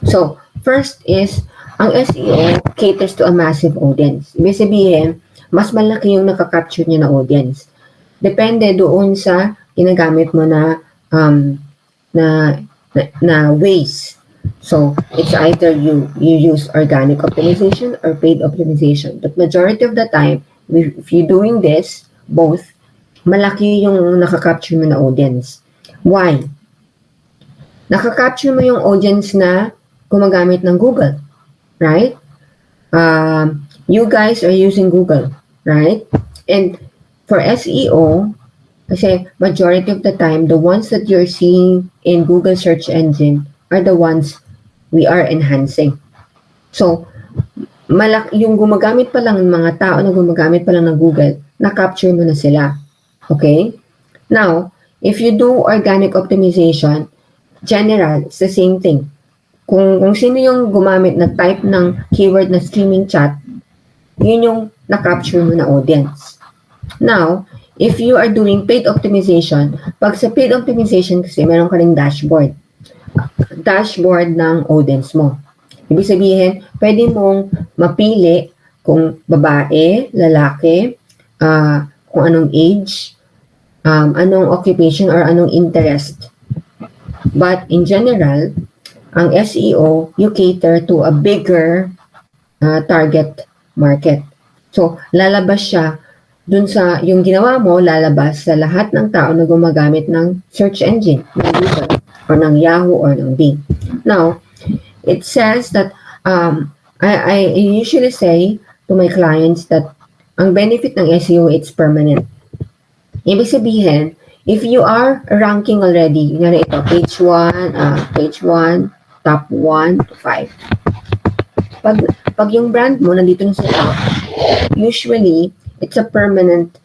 So, first is, ang SEO caters to a massive audience. Ibig sabihin, mas malaki yung nakakapture niya na audience. Depende doon sa ginagamit mo na ways. So, it's either you use organic optimization or paid optimization. But majority of the time, if you're doing this, both, malaki yung nakakapture mo na audience. Why? Nakakapture mo yung audience na gumagamit ng Google, right? You guys are using Google, right? And for SEO, kasi majority of the time, the ones that you're seeing in Google search engine are the ones we are enhancing. So, yung gumagamit pa lang ng mga tao na gumagamit pa lang ng Google, na-capture mo na sila. Okay? Now, if you do organic optimization, general, it's the same thing. Kung sino yung gumamit na type ng keyword na streaming chat, yun yung na-capture mo na audience. Now, if you are doing paid optimization, pag sa paid optimization kasi meron ka ring dashboard ng audience mo. Ibig sabihin, pwede mong mapili kung babae, lalaki, kung anong age, anong occupation or anong interest. But in general, ang SEO, you cater to a bigger target market. So, lalabas siya dun sa, yung ginawa mo, lalabas sa lahat ng tao na gumagamit ng search engine, ng Google, or ng Yahoo, or ng Bing. Now, it says that I usually say to my clients that ang benefit ng SEO, it's permanent. Ibig sabihin, if you are ranking already, nga ito, page 1, top 1 to 5. Pag, pag yung brand mo nandito na sa top, usually, it's a permanent,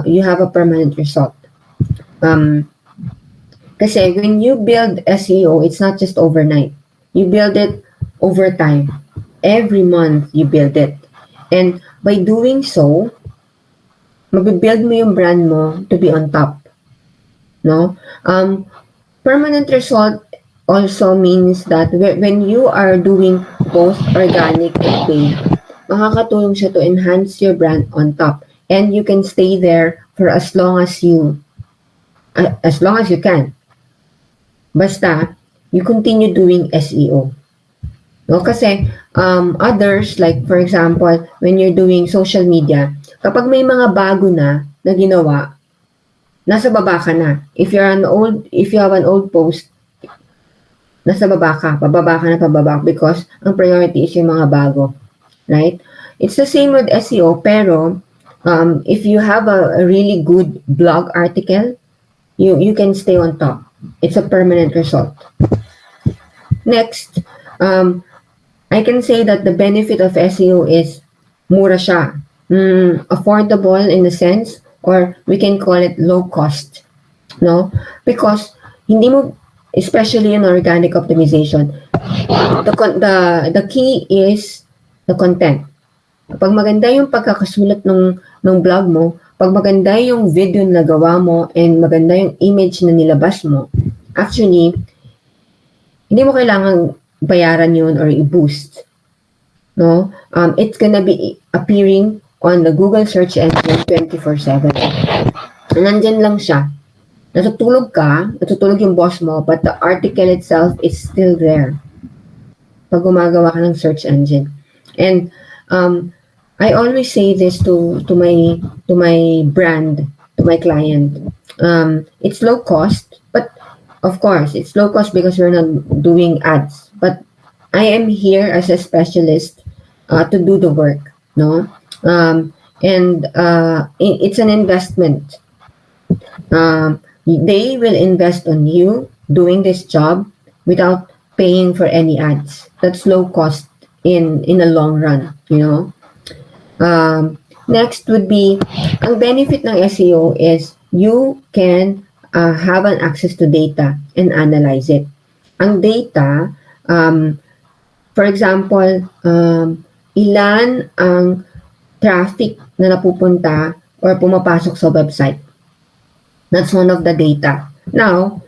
you have a permanent result. Kasi when you build SEO, it's not just overnight. You build it over time. Every month, you build it. And by doing so, mabibuild mo yung brand mo to be on top. No? Permanent result also means that when you are doing both organic and paid, makakatulong siya to enhance your brand on top. And you can stay there for as long as you can. Basta, you continue doing SEO. No? Kasi, others, like for example, when you're doing social media, kapag may mga bago na ginawa, nasa baba ka na. If you have an old post, nasa baba ka, pababa because ang priority is yung mga bago. Right? It's the same with SEO, pero if you have a really good blog article, you can stay on top. It's a permanent result. Next, I can say that the benefit of SEO is mura siya. Affordable in a sense, or we can call it low cost. No? Because hindi mo, especially in organic optimization, the key is the content. Pag maganda yung pagkakasulat ng blog mo, pag maganda yung video na nagawa mo, and maganda yung image na nilabas mo, actually, hindi mo kailangang bayaran yun or i-boost. No? It's gonna be appearing on the Google search engine 24/7. Nandyan lang siya. Natutulog yung boss mo, but the article itself is still there pag gumagawa ka ng search engine. And I always say this to my brand, to my client. It's low cost, but of course, it's low cost because we're not doing ads. But I am here as a specialist to do the work, no? And it's an investment. They will invest on you doing this job without paying for any ads. That's low cost in the long run, you know. Next would be, ang benefit ng SEO is you can have an access to data and analyze it. Ang data, for example, ilan ang traffic na napupunta or pumapasok sa website. That's one of the data. Now,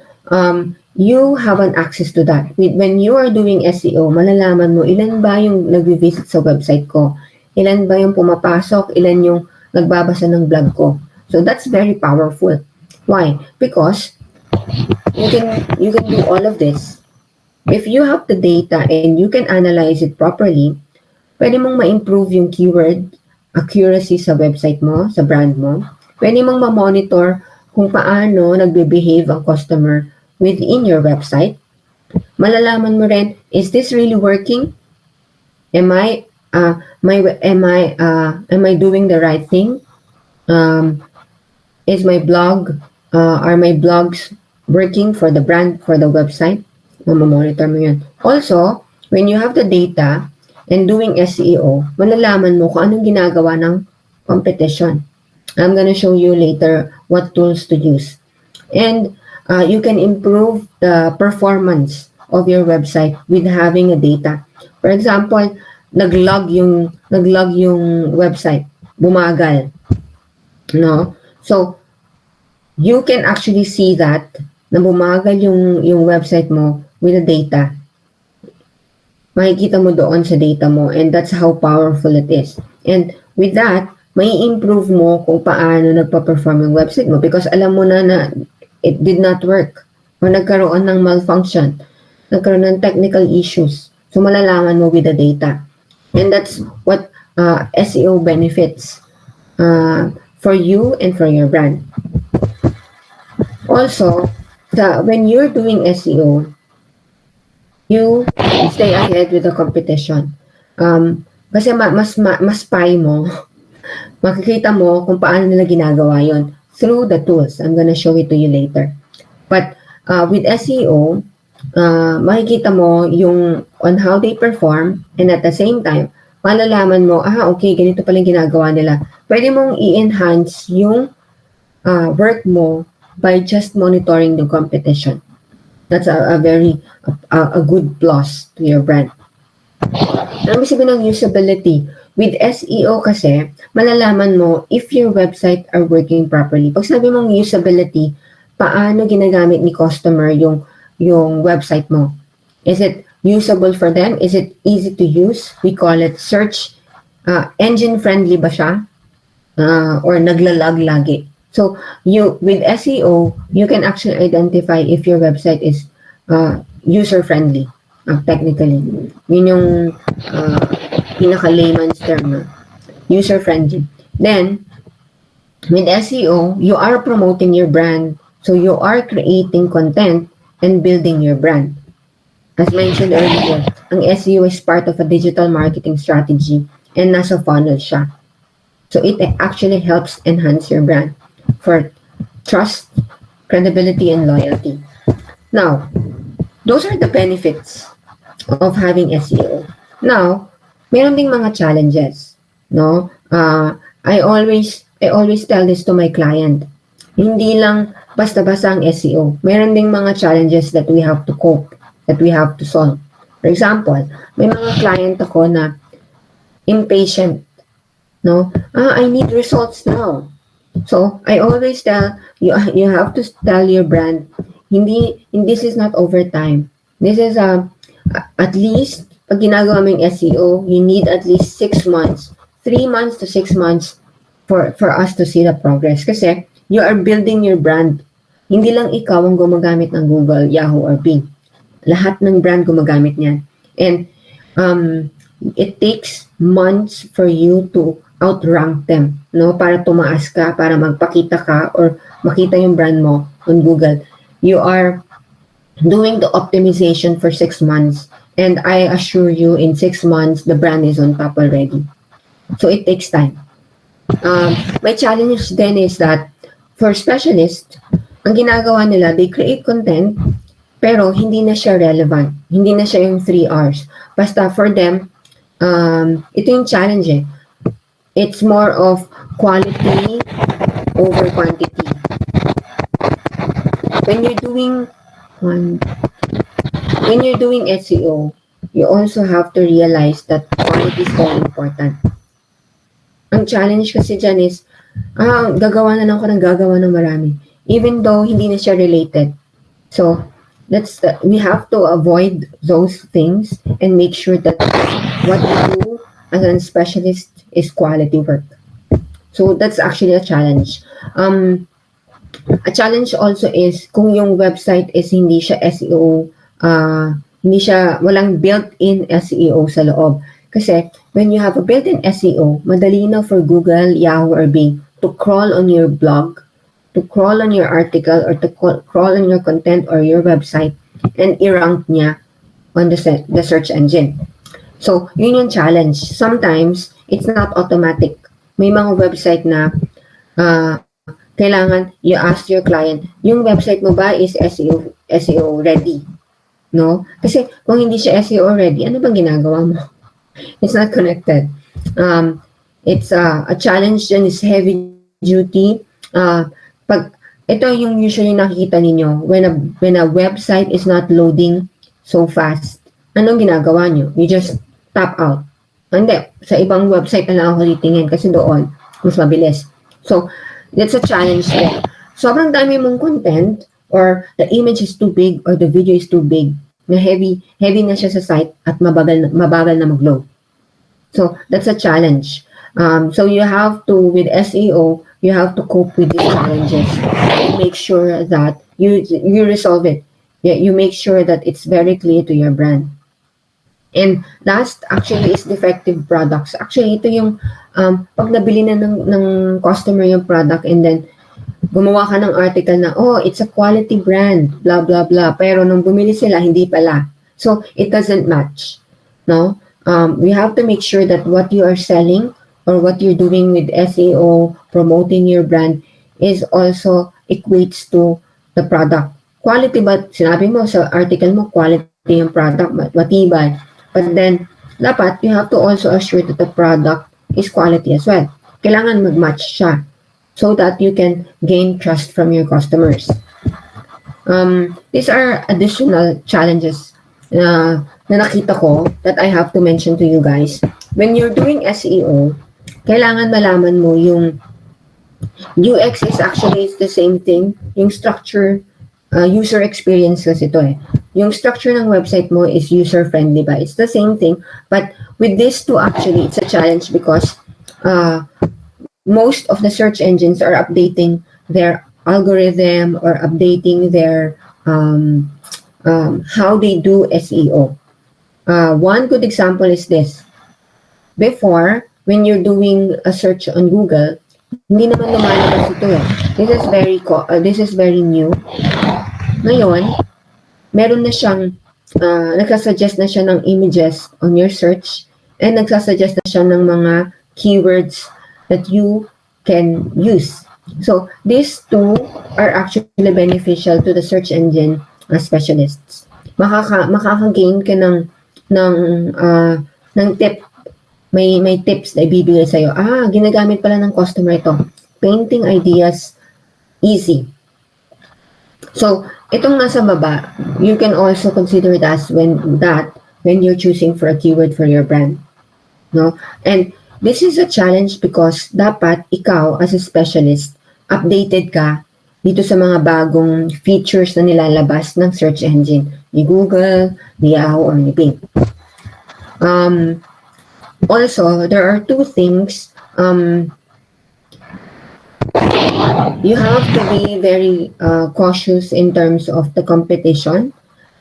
you have an access to that. When you are doing SEO, malalaman mo ilan ba yung nag-visit sa website ko, ilan ba yung pumapasok, ilan yung nagbabasa ng blog ko. So that's very powerful. Why? Because you can do all of this. If you have the data and you can analyze it properly, pwede mong ma-improve yung keyword accuracy sa website mo, sa brand mo. Pwede mong ma-monitor kung paano nagbe-behave ang customer within your website. Malalaman mo rin, is this really working? Am I doing the right thing? Is my blog, are my blogs working for the brand, for the website? Mamamonitor mo yun. Also, when you have the data and doing SEO, malalaman mo kung anong ginagawa ng competition. I'm gonna show you later what tools to use. And you can improve the performance of your website with having a data. For example, nag-log yung website, bumagal, no? So you can actually see that na bumagal yung website mo with the data. Makikita mo doon sa data mo, and that's how powerful it is. And with that, may improve mo kung paano nagpa-perform yung website mo because alam mo na it did not work or nagkaroon ng malfunction, nagkaroon ng technical issues. So malalaman mo with the data. And that's what SEO benefits for you and for your brand. Also, when you're doing SEO, you stay ahead with the competition. Kasi mas spy mo, makikita mo kung paano nila ginagawa yon through the tools. I'm gonna show it to you later. But with SEO, makikita mo yung on how they perform, and at the same time, malalaman mo, okay, ganito pala yung ginagawa nila. Pwede mong i-enhance yung work mo by just monitoring the competition. That's a very a good plus to your brand. Ano sabihin ng usability? With SEO kasi, malalaman mo if your website are working properly. Pag sabi mong usability, paano ginagamit ni customer yung website mo? Is it usable for them? Is it easy to use? We call it search engine friendly ba siya? Or naglalag lagi? So, with SEO, you can actually identify if your website is user-friendly, technically. Yun yung pinaka-layman's term na user-friendly. Then, with SEO, you are promoting your brand. So, you are creating content and building your brand. As mentioned earlier, ang SEO is part of a digital marketing strategy and nasa funnel siya. So, it actually helps enhance your brand for trust, credibility, and loyalty. Now, those are the benefits of having SEO. Now, meron ding mga challenges, no? I always tell this to my client. Hindi lang basta-basta ang SEO. Meron ding mga challenges that we have to cope, that we have to solve. For example, may mga client ako na impatient, no? I need results now. So, I always tell you, you have to tell your brand, this is not overtime. This is at least, pag ginagawa mo yung SEO, you need at least 6 months, 3 months to 6 months for us to see the progress. Kasi, you are building your brand. Hindi lang ikaw ang gumagamit ng Google, Yahoo, or Bing. Lahat ng brand gumagamit niyan. And, it takes months for you to outrank them, no? Para tumaas ka, para magpakita ka, or makita yung brand mo on Google. You are doing the optimization for 6 months, and I assure you, in 6 months, the brand is on top already. So it takes time. My challenge then is that for specialists, ang ginagawa nila, they create content, pero hindi na siya relevant. Hindi na siya yung 3 hours. Basta for them, ito yung challenge eh. It's more of quality over quantity. When you're doing SEO, you also have to realize that quality is very important. Ang challenge kasi dyan is, gagawa na lang ako ng gagawa ng marami. Even though hindi na siya related. So, we have to avoid those things and make sure that what we do as a specialist is quality work. So, that's actually a challenge. A challenge also is kung yung website is hindi siya SEO, walang built-in SEO sa loob. Kasi when you have a built-in SEO, madali na for Google, Yahoo, or Bing to crawl on your blog, to crawl on your article, or to crawl on your content or your website and i-rank niya on the search engine. So, yun yung challenge. Sometimes, it's not automatic. May mga website na kailangan you ask your client, yung website mo ba is SEO ready? No? Kasi kung hindi siya SEO ready, ano bang ginagawa mo? It's not connected. It's a challenge and it's heavy duty. Ito yung usually nakikita ninyo when a website is not loading so fast. Anong ginagawa nyo? You just tap out. Hindi, sa ibang website na lang ako titingin kasi doon mas mabilis. So, that's a challenge there. Sobrang dami mong content or the image is too big or the video is too big na heavy na siya sa site at mabagal na mag-load. So, that's a challenge. So, you have to, with SEO, you have to cope with these challenges and make sure that you resolve it. You make sure that it's very clear to your brand. And last, actually, is defective products. Actually, ito yung pag nabili na ng customer yung product and then gumawa ka ng article na, it's a quality brand, blah, blah, blah. Pero nung bumili sila, hindi pala. So, it doesn't match. No? We have to make sure that what you are selling or what you're doing with SEO, promoting your brand, is also equates to the product. Quality ba, sinabi mo sa article mo, quality yung product, matibay. But then, dapat you have to also assure that the product is quality as well. Kailangan mag-match siya so that you can gain trust from your customers. These are additional challenges na nakita ko that I have to mention to you guys. When you're doing SEO, kailangan malaman mo yung UX is actually the same thing. Yung structure, user experience kasi ito eh. Yung structure ng website mo is user-friendly ba? It's the same thing. But with this two actually, it's a challenge because most of the search engines are updating their algorithm or updating their how they do SEO. One good example is this. Before, when you're doing a search on Google, hindi naman lumalabas ito eh. This is very new. Ngayon, meron na siyang nagsasuggest na siya ng images on your search and nagsasuggest na siya ng mga keywords that you can use. So, these two are actually beneficial to the search engine specialists. Makaka-gain ka ng tip. May tips na ibibigay sa'yo. Ginagamit pala ng customer ito. Painting ideas, easy. So, itong nasa baba, you can also consider that when you're choosing for a keyword for your brand. No? And this is a challenge because dapat ikaw as a specialist, updated ka dito sa mga bagong features na nilalabas ng search engine ni Google, ni Yahoo, or ni Bing. Also, there are two things. You have to be very cautious in terms of the competition.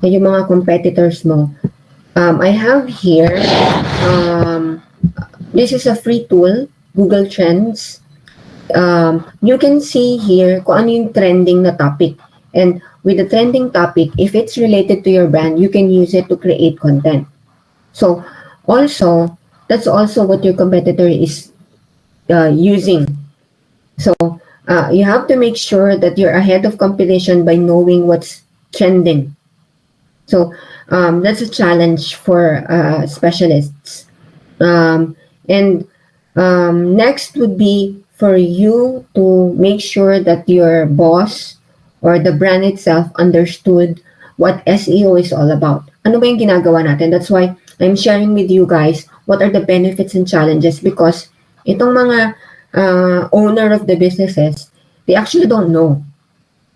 Yung mga competitors mo. I have here, this is a free tool, Google Trends. You can see here kung ano yung trending na topic. And with the trending topic, if it's related to your brand, you can use it to create content. So, also, that's also what your competitor is using. So, you have to make sure that you're ahead of competition by knowing what's trending. So, that's a challenge for specialists. And next would be for you to make sure that your boss or the brand itself understood what SEO is all about. Ano ba yung ginagawa natin? That's why I'm sharing with you guys what are the benefits and challenges because itong mga owner of the businesses, they actually don't know.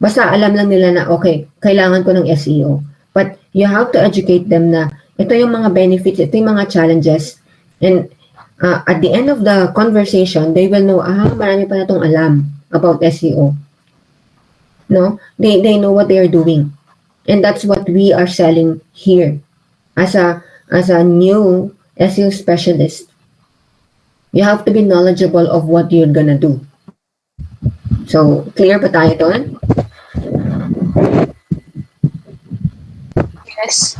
Basta alam lang nila na, okay, kailangan ko ng SEO. But you have to educate them na ito yung mga benefits, ito yung mga challenges. And at the end of the conversation, they will know, marami pa na itong alam about SEO. No? They know what they are doing. And that's what we are selling here. As a new SEO specialist, you have to be knowledgeable of what you're gonna do. So, clear ba tayo doon? Yes.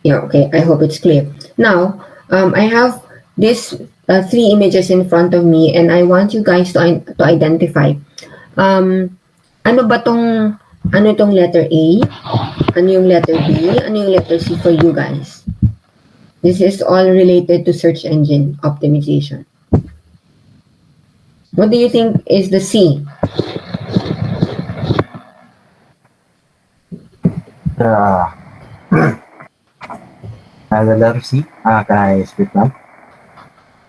Yeah, okay. I hope it's clear. Now, I have these three images in front of me and I want you guys to identify. Ano itong letter A? Ano yung letter B? Ano yung letter C for you guys? This is all related to search engine optimization. What do you think is the C? The letter C. Can I speak now?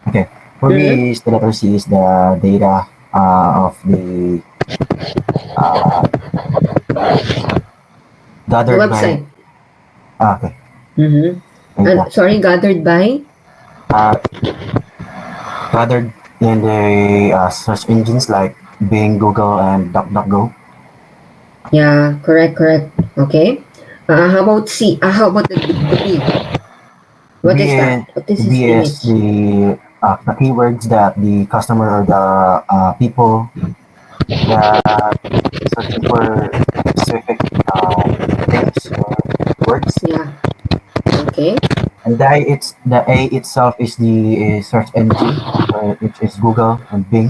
Okay. For me, the letter C is the data of the gathered The website. by. Okay. Sorry, gathered by? Gathered in the search engines like Bing, Google, and DuckDuckGo. Yeah, correct. Okay. How about C? How about the B? What is that? What is this B image? is the keywords that the customer or the people that searching for specific things or words. Yeah. Okay. And the A itself is the search engine, which is Google and Bing.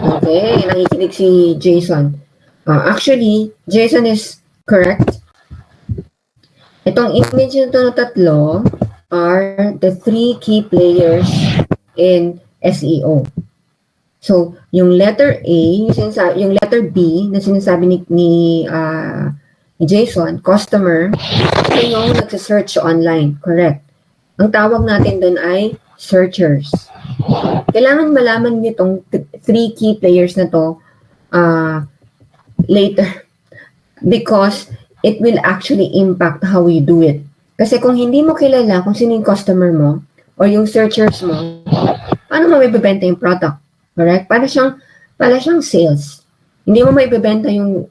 Okay, nakikinig si Jason. Actually, Jason is correct. Itong image na ito na tatlo are the three key players in SEO. So, yung letter A, yung letter B na sinasabi ni Jason, customer, ito yung nagsa-search online. Correct. Ang tawag natin doon ay searchers. Kailangan malaman niyo itong three key players na to later because it will actually impact how you do it. Kasi kung hindi mo kilala kung sino yung customer mo or yung searchers mo, paano mo maibibenta yung product? Correct? Para siyang sales. Hindi mo maibibenta yung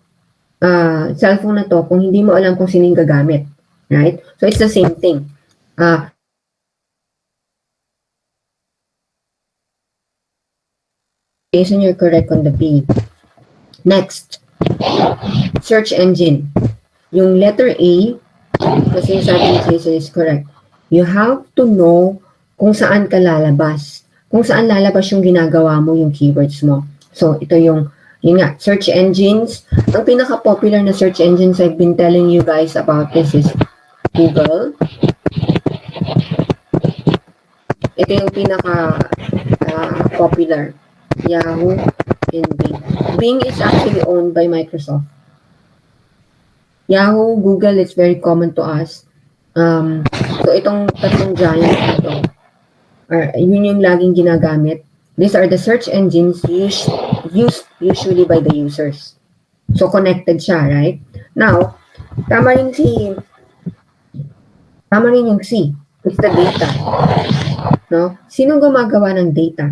cellphone na to kung hindi mo alam kung sino yung gagamit. Right? So it's the same thing. Jason, you're correct on the B. Next, search engine. Yung letter A, na sinasabi ni Jason is correct. You have to know kung saan ka lalabas. Kung saan lalabas yung ginagawa mo, yung keywords mo. So, ito yun nga, search engines. Ang pinaka-popular na search engines I've been telling you guys about this is Google. Ito yung pinaka-popular. Yahoo and Bing. Bing is actually owned by Microsoft. Yahoo, Google, it's very common to us. So itong tatlong giants na ito, yun yung laging ginagamit. These are the search engines used usually by the users. So connected siya, right? Now, tama rin yung C. It's the data. No? Sino gumagawa ng data?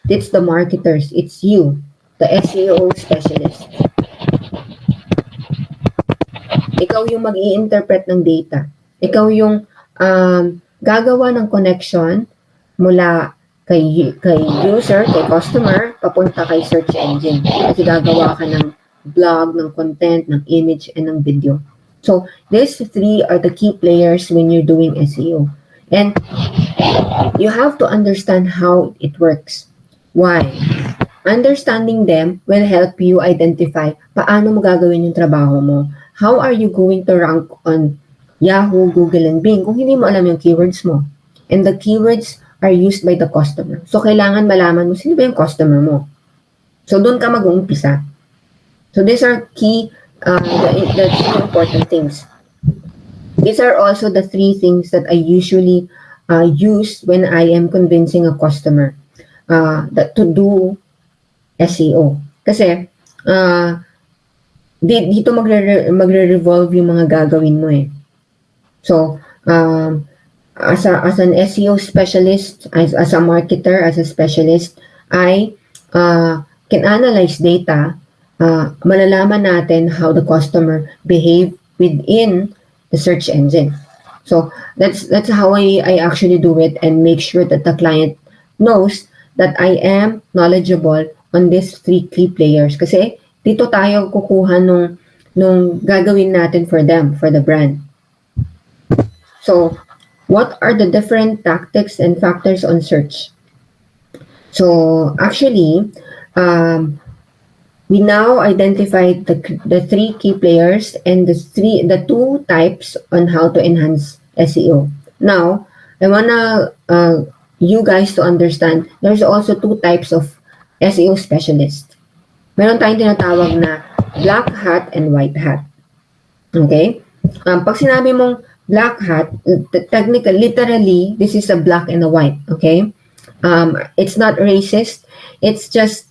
It's the marketers. It's you, the SEO specialist. Ikaw yung mag-i-interpret ng data. Ikaw yung gagawa ng connection mula kay user, kay customer, papunta kay search engine. Kasi gagawa ka ng blog, ng content, ng image, and ng video. So, these three are the key players when you're doing SEO. And you have to understand how it works. Why? Understanding them will help you identify paano mo gagawin yung trabaho mo. How are you going to rank on Yahoo, Google, and Bing kung hindi mo alam yung keywords mo? And the keywords are used by the customer. So, kailangan malaman mo sino ba yung customer mo. So, doon ka mag-uumpisa. So, these are key, the three important things. These are also the three things that I usually use when I am convincing a customer to do SEO. Kasi, dito magre-revolve yung mga gagawin mo eh. So, as an SEO specialist, as a marketer, as a specialist, I can analyze data. Malalaman natin how the customer behave within the search engine. So, that's how I actually do it and make sure that the client knows that I am knowledgeable on these three key players. Kasi dito tayo kukuha nung gagawin natin for them, for the brand. So, what are the different tactics and factors on search? So, actually, we now identified the three key players and the two types on how to enhance SEO. Now, I wanna you guys to understand there's also two types of SEO specialist. Meron tayong tinatawag na black hat and white hat. Okay? Pag sinabi mong black hat, literally, this is a black and a white. Okay? It's not racist. It's just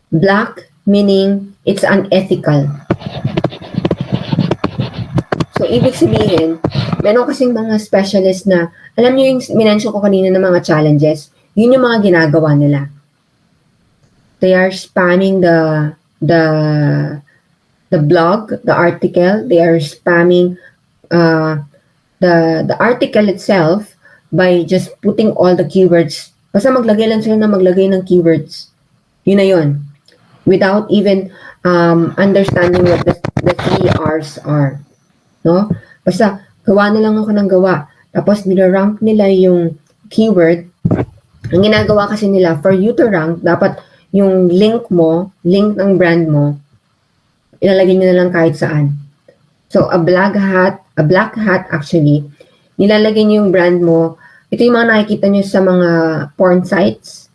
black, meaning it's unethical. So, ibig sabihin, meron kasing mga specialist na, alam nyo yung minention ko kanina ng mga challenges, yun yung mga ginagawa nila. They are spamming the blog, the article. They are spamming the article itself by just putting all the keywords. Basta maglagay lang sila na maglagay ng keywords. Yun na yun. Without even understanding what the 3 R's are. No? Basta, gawa na lang ako ng gawa. tapos nirarank nila yung keyword. Ang ginagawa kasi nila, for you to rank, dapat yung link mo, link ng brand mo, ilalagay nyo na lang kahit saan. So, a black hat actually, nilalagay nyo yung brand mo. Ito yung mga nakikita nyo sa mga porn sites,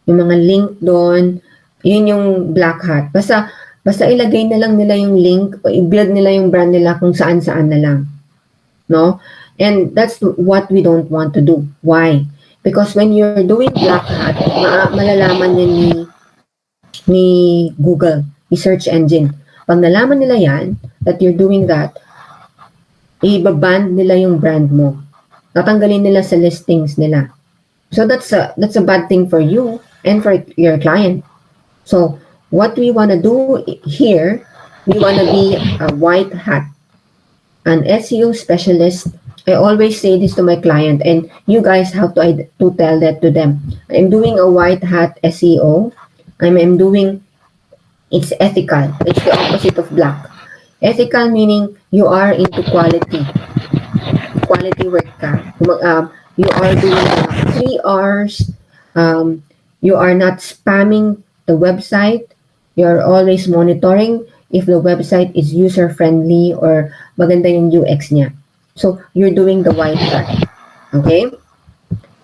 yung mga link doon, yun yung black hat. Basta ilagay na lang nila yung link o i-build nila yung brand nila kung saan-saan na lang. No? And that's what we don't want to do. Why? Because when you're doing black hat, malalaman yan ni Google, ni search engine. Pag nalaman nila yan, that you're doing that, i-ban nila yung brand mo. Tatanggalin nila sa listings nila. So that's a bad thing for you and for your client. So what we want to do here, we want to be a white hat, an SEO specialist. I always say this to my client, and you guys have to tell that to them. I'm doing a white hat SEO. I'm doing, it's ethical. It's the opposite of black. Ethical meaning you are into quality work ka. You are doing 3 R's. You are not spamming the website. You're always monitoring if the website is user-friendly or maganda yung UX niya. So, you're doing the white hat. Okay?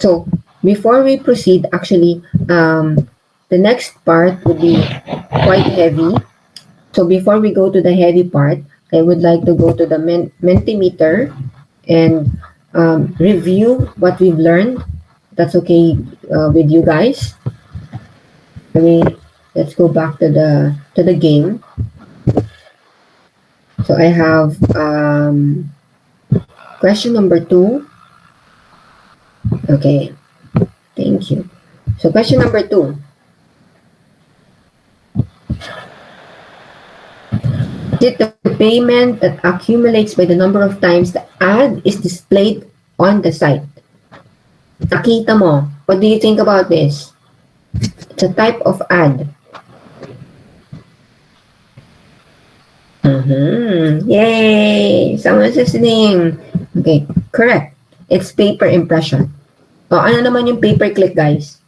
So, before we proceed, actually, the next part would be quite heavy. So, before we go to the heavy part, I would like to go to the Mentimeter and review what we've learned. That's okay with you guys. Let's go back to the game. So I have question number 2. Okay, thank you. So question number 2. Is it the payment that accumulates by the number of times the ad is displayed on the site? Nakita mo. What do you think about this? It's a type of ad. Yay! Someone's listening. Okay, correct. It's paper impression. O, ano naman yung pay per click, guys?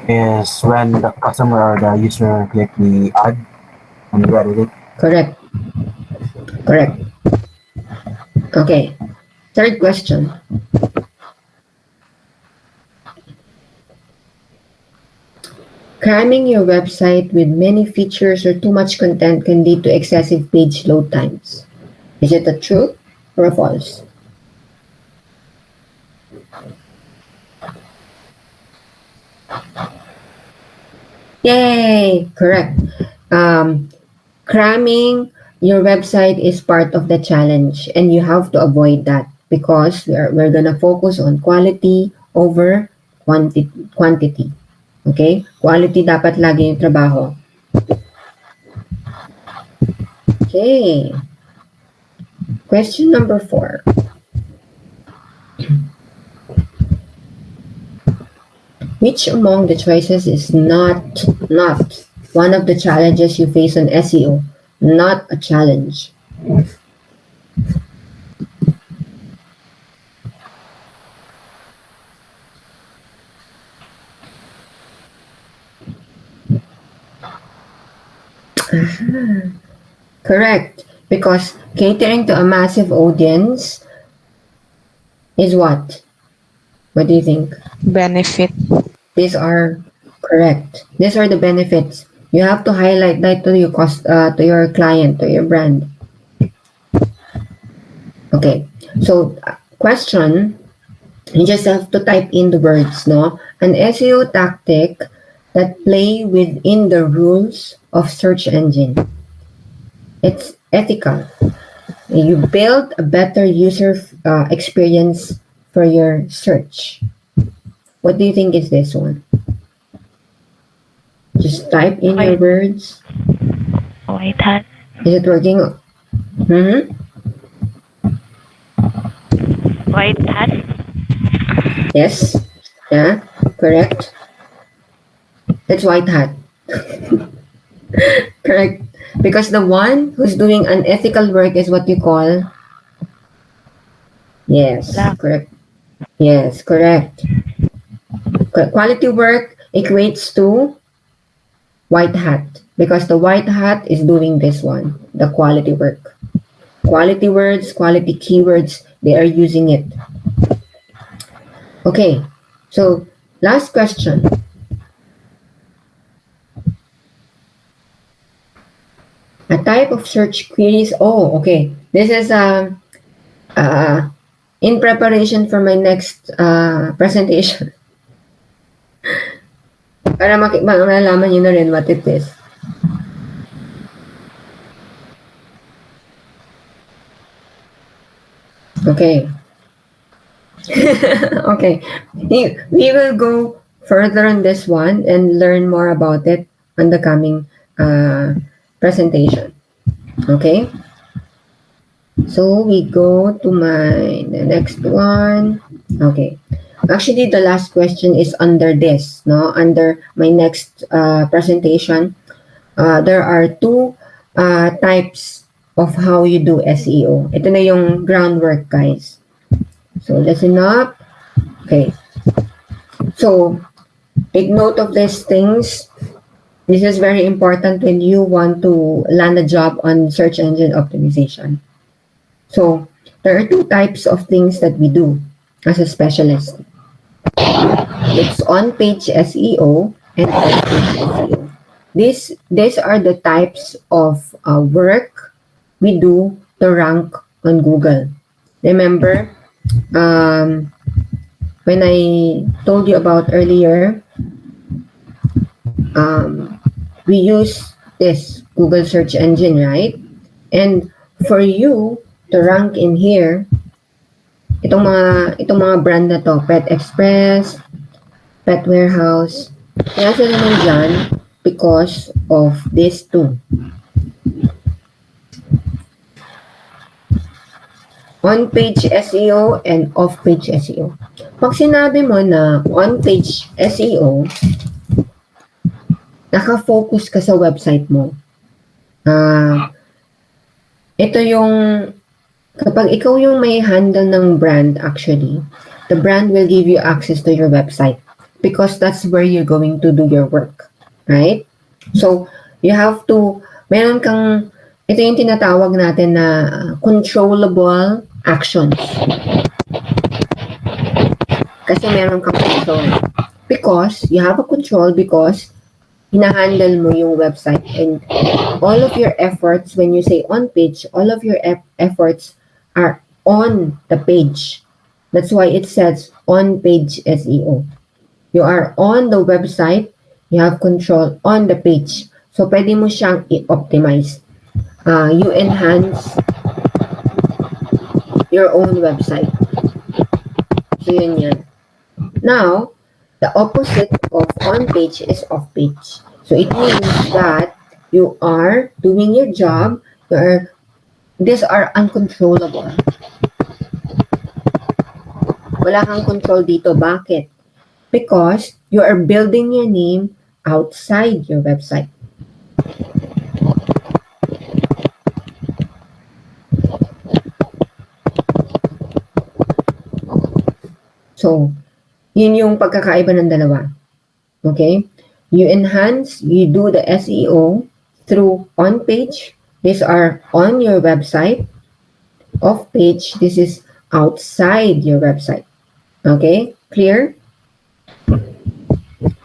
Is when the customer or the user click the ad and you edit it. Correct. Okay. Third question. Cramming your website with many features or too much content can lead to excessive page load times. Is it a truth or a false? Yay! Correct. Cramming your website is part of the challenge, and you have to avoid that because we're gonna focus on quality over quantity. Okay? Quality dapat lagi yung trabaho. Okay. Question number 4. Which among the choices is not one of the challenges you face on SEO? Not a challenge. Correct. Because catering to a massive audience is what? What do you think? Benefit. These are correct. These are the benefits. You have to highlight that to your client, to your brand. Okay. So, question, you just have to type in the words, no? An SEO tactic that play within the rules of search engine. It's ethical. You build a better user experience for your search. What do you think is this one? Just type in your words. White hat. Is it working? White hat. Yes. Yeah. Correct. It's white hat. Correct. Because the one who's doing unethical work is what you call, yes, Black. correct. Yes, correct. Quality work equates to white hat because the white hat is doing this one, the quality work. Quality words, quality keywords, they are using it. Okay, so last question. A type of search queries. Oh, okay. This is uh, in preparation for my next presentation. Para malalaman nyo na rin what it is. Okay. Okay. We will go further on this one and learn more about it on the coming presentation. Okay. So we go to the next one. Okay. Actually, the last question is under this, no? Under my next presentation. There are two types of how you do SEO. Ito na yung groundwork, guys. So listen up. Okay. So take note of these things. This is very important when you want to land a job on search engine optimization. So there are two types of things that we do as a specialist. It's on-page SEO and off-page SEO. These are the types of work we do to rank on Google. Remember, when I told you about earlier, we use this Google search engine, right? And for you to rank in here, itong mga brand na to, Pet Express, Pet Warehouse, kaya sila nandyan because of these two. On-page SEO and off-page SEO. Pag sinabi mo na on-page SEO, nakafocus ka sa website mo. Ito yung, kapag ikaw yung may handle ng brand actually, the brand will give you access to your website because that's where you're going to do your work. Right? So, you have to, meron kang, ito yung tinatawag natin na controllable actions. Kasi meron kang control. Because, you have a control because hinahandle mo yung website and all of your efforts, when you say on page, all of your efforts are on the page. That's why it says on page SEO. You are on the website, you have control on the page. So, pwede mo siyang i-optimize. You enhance your own website. So, yun yan. Now, the opposite of on-page is off-page. So, it means that you are doing your job, these are uncontrollable. Wala kang control dito. Bakit? Because you are building your name outside your website. So, yun yung pagkakaiba ng dalawa. Okay? You enhance, you do the SEO through on-page. These are on your website. Off-page, this is outside your website. Okay? Clear?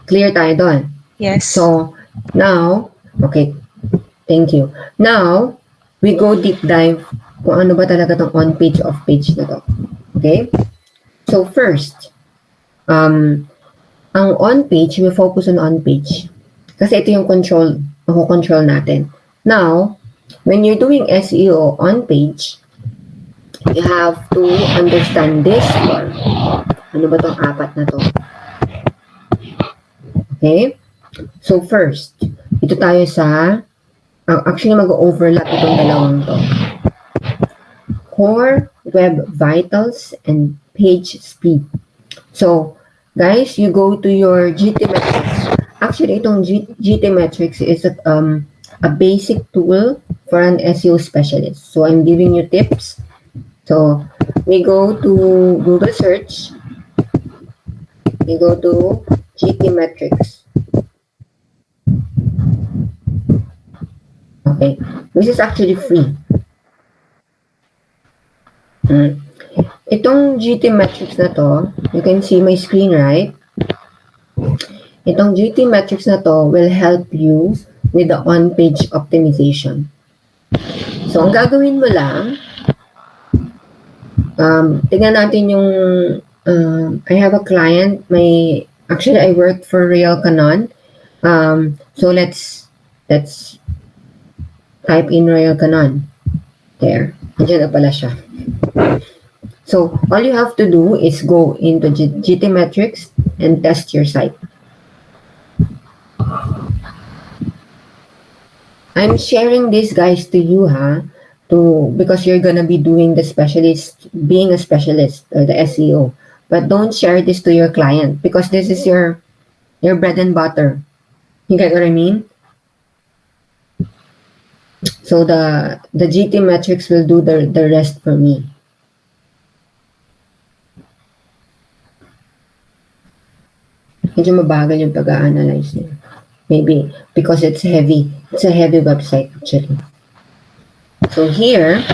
Clear tayo doon. Yes. So, now, okay, thank you. Now, we go deep dive kung ano ba talaga tong on-page, off-page na to. Okay? So, first, ang on-page, we focus on on-page. Kasi ito yung control natin. Now, when you're doing SEO on-page, you have to understand this one. Ano ba tong apat na to? Okay? So, first, ito tayo sa, actually mag-overlap itong dalawang to. Core Web Vitals and Page Speed. So, guys, you go to your GT metrics. Actually, itong GT metrics is a basic tool for an SEO specialist. So I'm giving you tips. So we go to Google search, we go to GT metrics. Okay, this is actually free. Itong GT metrics na to, you can see my screen, right? Itong GT metrics na to will help you with the on-page optimization. So, ang gagawin mo lang, tingnan natin yung, I have a client, actually I work for Real Canon. So let's type in Real Canon. There. Nandiyan na pala siya. So, all you have to do is go into GT metrics and test your site. I'm sharing this, guys, to you, because you're gonna be doing being a specialist, or the SEO. But don't share this to your client because this is your bread and butter. You get what I mean? So the GT metrics will do the rest for me. Medyo mabagal yung pag-a-analyze niya. Maybe because it's heavy. It's a heavy website actually. So here,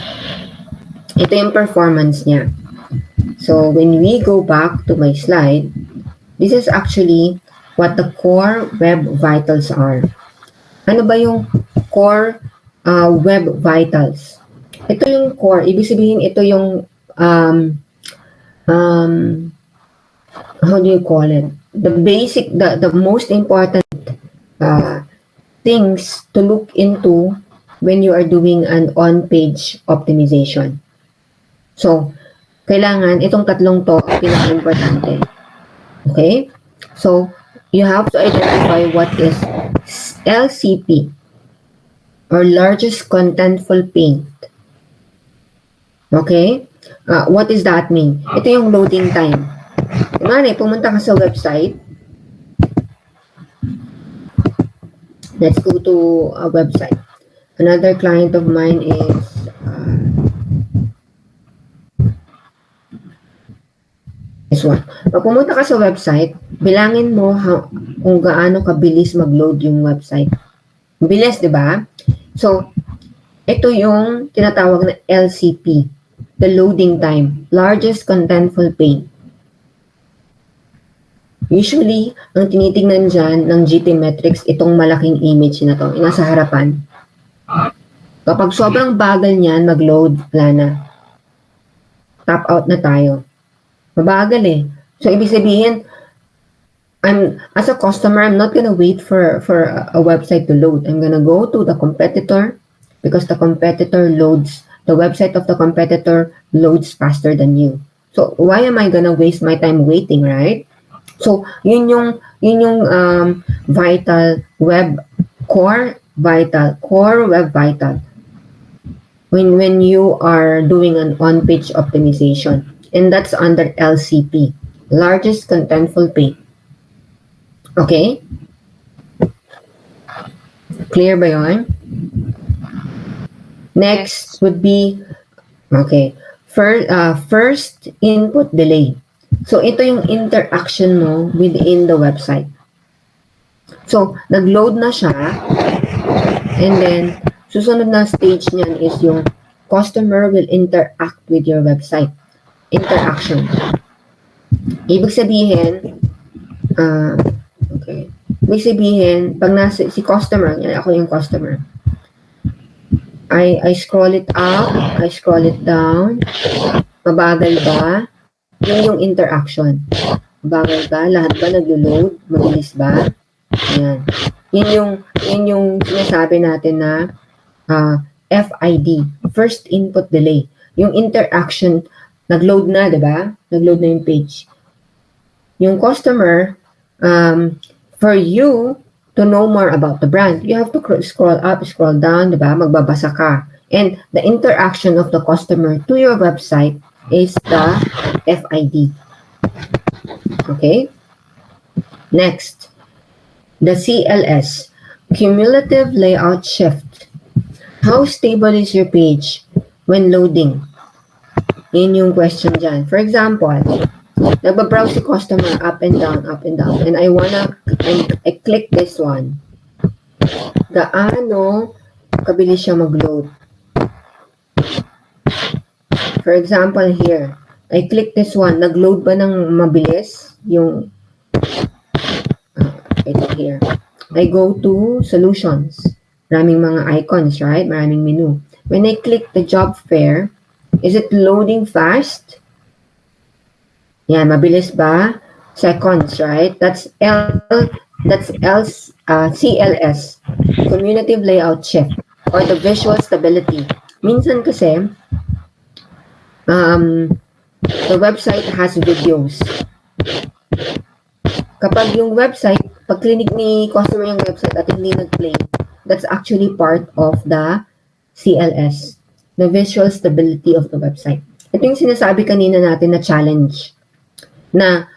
ito yung performance niya. So when we go back to my slide, this is actually what the core web vitals are. Ano ba yung core web vitals? Ito yung core. Ibig sabihin, ito yung how do you call it? The basic, the most important things to look into when you are doing an on-page optimization. So, kailangan itong tatlong to pinaka-importante. Okay? So, you have to identify what is LCP, or largest contentful paint. Okay? What does that mean? Ito yung loading time. Kunwari, pumunta ka sa website. Let's go to a website. Another client of mine is this one. Pag pumunta ka sa website, bilangin mo kung gaano kabilis mag-load yung website. Bilis, di ba? So, ito yung tinatawag na LCP, the loading time, largest contentful paint. Usually, ang tinitingnan dyan ng GT metrics, itong malaking image na to, yung nasa harapan. Kapag sobrang bagal niyan mag-load, wala na. Tap out na tayo. Mabagal eh. So, ibig sabihin, as a customer, I'm not gonna wait for a website to load. I'm gonna go to the competitor because the website of the competitor loads faster than you. So, why am I gonna waste my time waiting, right? So, yun yung core web vital when you are doing an on-page optimization, and that's under LCP, largest contentful paint. Okay? Clear ba yun? Next would be, okay, first input delay. So, ito yung interaction mo within the website. So, nag-load na siya, and then, susunod na stage niyan is yung customer will interact with your website. Interaction. Ibig sabihin, okay. Ibig sabihin, pag si customer, yan, ako yung customer, I scroll it up, I scroll it down, mabagal ba? Yun yung interaction. Mabagal ba? Lahat ba naglo-load? Mabilis ba? Ayan. Yun yung sinasabi natin na FID, first input delay. Yung interaction, nag-load na, di ba? Nag-load na yung page. Yung customer, for you to know more about the brand, you have to scroll up, scroll down, di ba? Magbabasa ka. And the interaction of the customer to your website is the FID. Okay? Next, the CLS. Cumulative layout shift. How stable is your page when loading? Yun yung question dyan. For example, nagbabrowse si customer up and down, and I click this one. Gaano kabilis siya mag-load? For example, here, I click this one. Nag-load ba ng mabilis? Yung, ito here. I go to solutions. Maraming mga icons, right? Maraming menu. When I click the job fair, is it loading fast? Yan, mabilis ba? Seconds, right? CLS, cumulative layout shift, or the visual stability. Minsan kasi, the website has videos. Kapag yung website, pag clinic ni customer yung website at hindi nag-play, that's actually part of the CLS, the visual stability of the website. Ito yung sinasabi kanina natin na challenge, na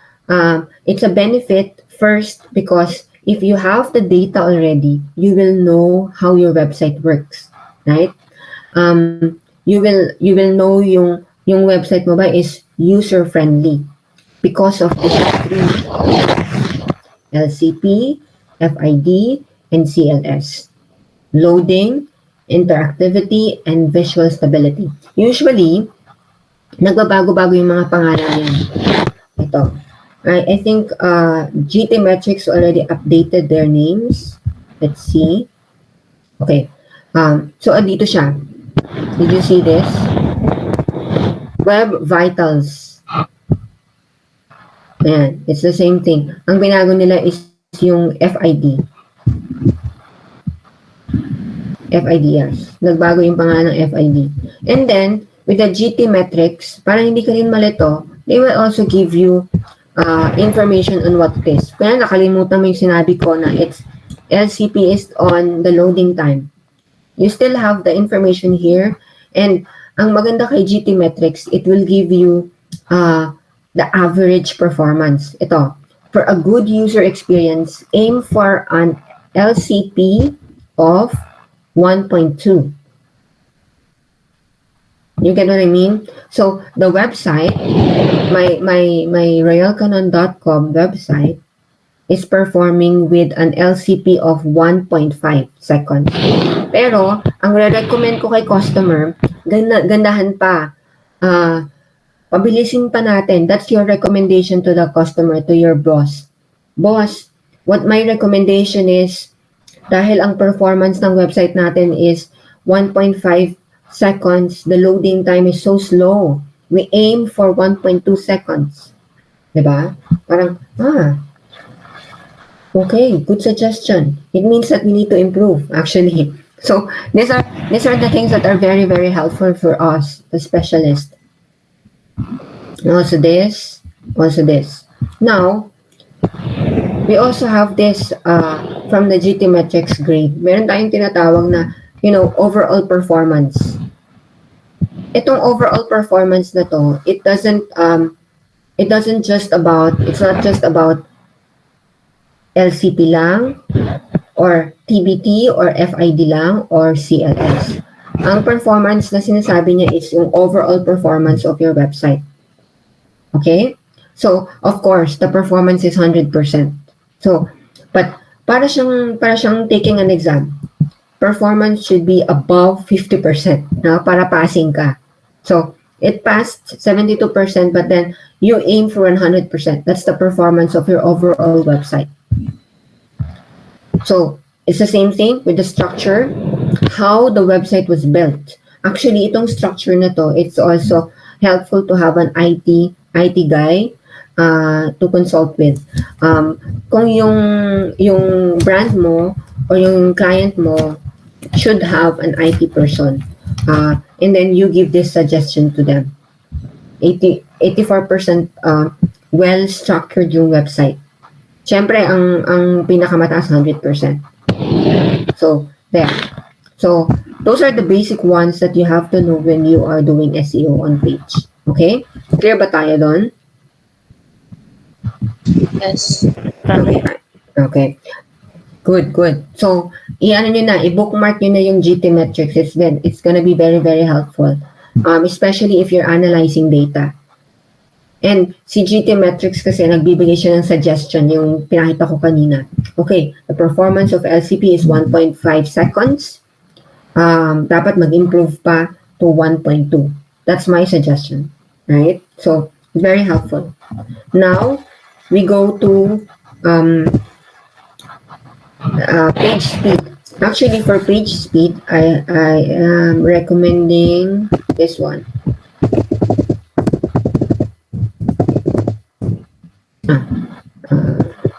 it's a benefit first because if you have the data already, you will know how your website works, right? You will know yung website mo ba is user friendly because of these three: LCP, FID, and CLS. Loading, interactivity, and visual stability. Usually, nagbabago-bago yung mga pangalan yan. Ito. I think GT Metrics already updated their names. Let's see. Okay. So, dito siya. Did you see this? Web Vitals. Ayan. It's the same thing. Ang binago nila is yung FID. FID, yes. Nagbago yung pangalan ng FID. And then, with the GT metrics, para hindi ka rin malito, they will also give you information on what it is. Kaya nakalimutan mo yung sinabi ko na it's LCP is on the loading time. You still have the information here. And ang maganda kay GT metrics, it will give you the average performance. Ito, for a good user experience, aim for an LCP of 1.2. You get what I mean? So the website, my royalcanon.com website is performing with an LCP of 1.5 seconds. Pero ang re-recommend ko kay customer, gandahan pa. Pabilisin pa natin. That's your recommendation to the customer, to your boss. Boss, what my recommendation is, dahil ang performance ng website natin is 1.5 seconds, the loading time is so slow. We aim for 1.2 seconds. Diba? Parang, okay, good suggestion. It means that we need to improve, actually. So, these are the things that are very, very helpful for us, the specialist. Also this. Now, we also have this from the GT Metrics grade. Meron tayong tinatawag na, overall performance. Itong overall performance na to, it's not just about LCP lang, or TBT, or FID lang, or CLS. Ang performance na sinasabi niya is yung overall performance of your website. Okay? So, of course, the performance is 100%. So, but para siyang taking an exam, performance should be above 50%, para passing ka. So, it passed 72%, but then you aim for 100%. That's the performance of your overall website. So, it's the same thing with the structure, how the website was built. Actually, itong structure na to, it's also helpful to have an IT guy to consult with. Kung yung brand mo or yung client mo should have an IT person, and then you give this suggestion to them. 84% well-structured yung website. Siyempre, ang pinakamataas 100%. So, there. So, those are the basic ones that you have to know when you are doing SEO on page. Okay? Clear ba tayo doon? Yes. Okay. Good, good. So, i-ano nyo na, i-bookmark nyo na yung GT metrics. It's gonna be very, very helpful. Especially if you're analyzing data. And si GT metrics kasi nagbibigay siya ng suggestion, yung pinakita ko kanina. Okay, the performance of LCP is 1.5 seconds. Dapat mag-improve pa to 1.2. That's my suggestion. Right? So, very helpful. Now, we go to page speed. Actually, for page speed, I am recommending this one.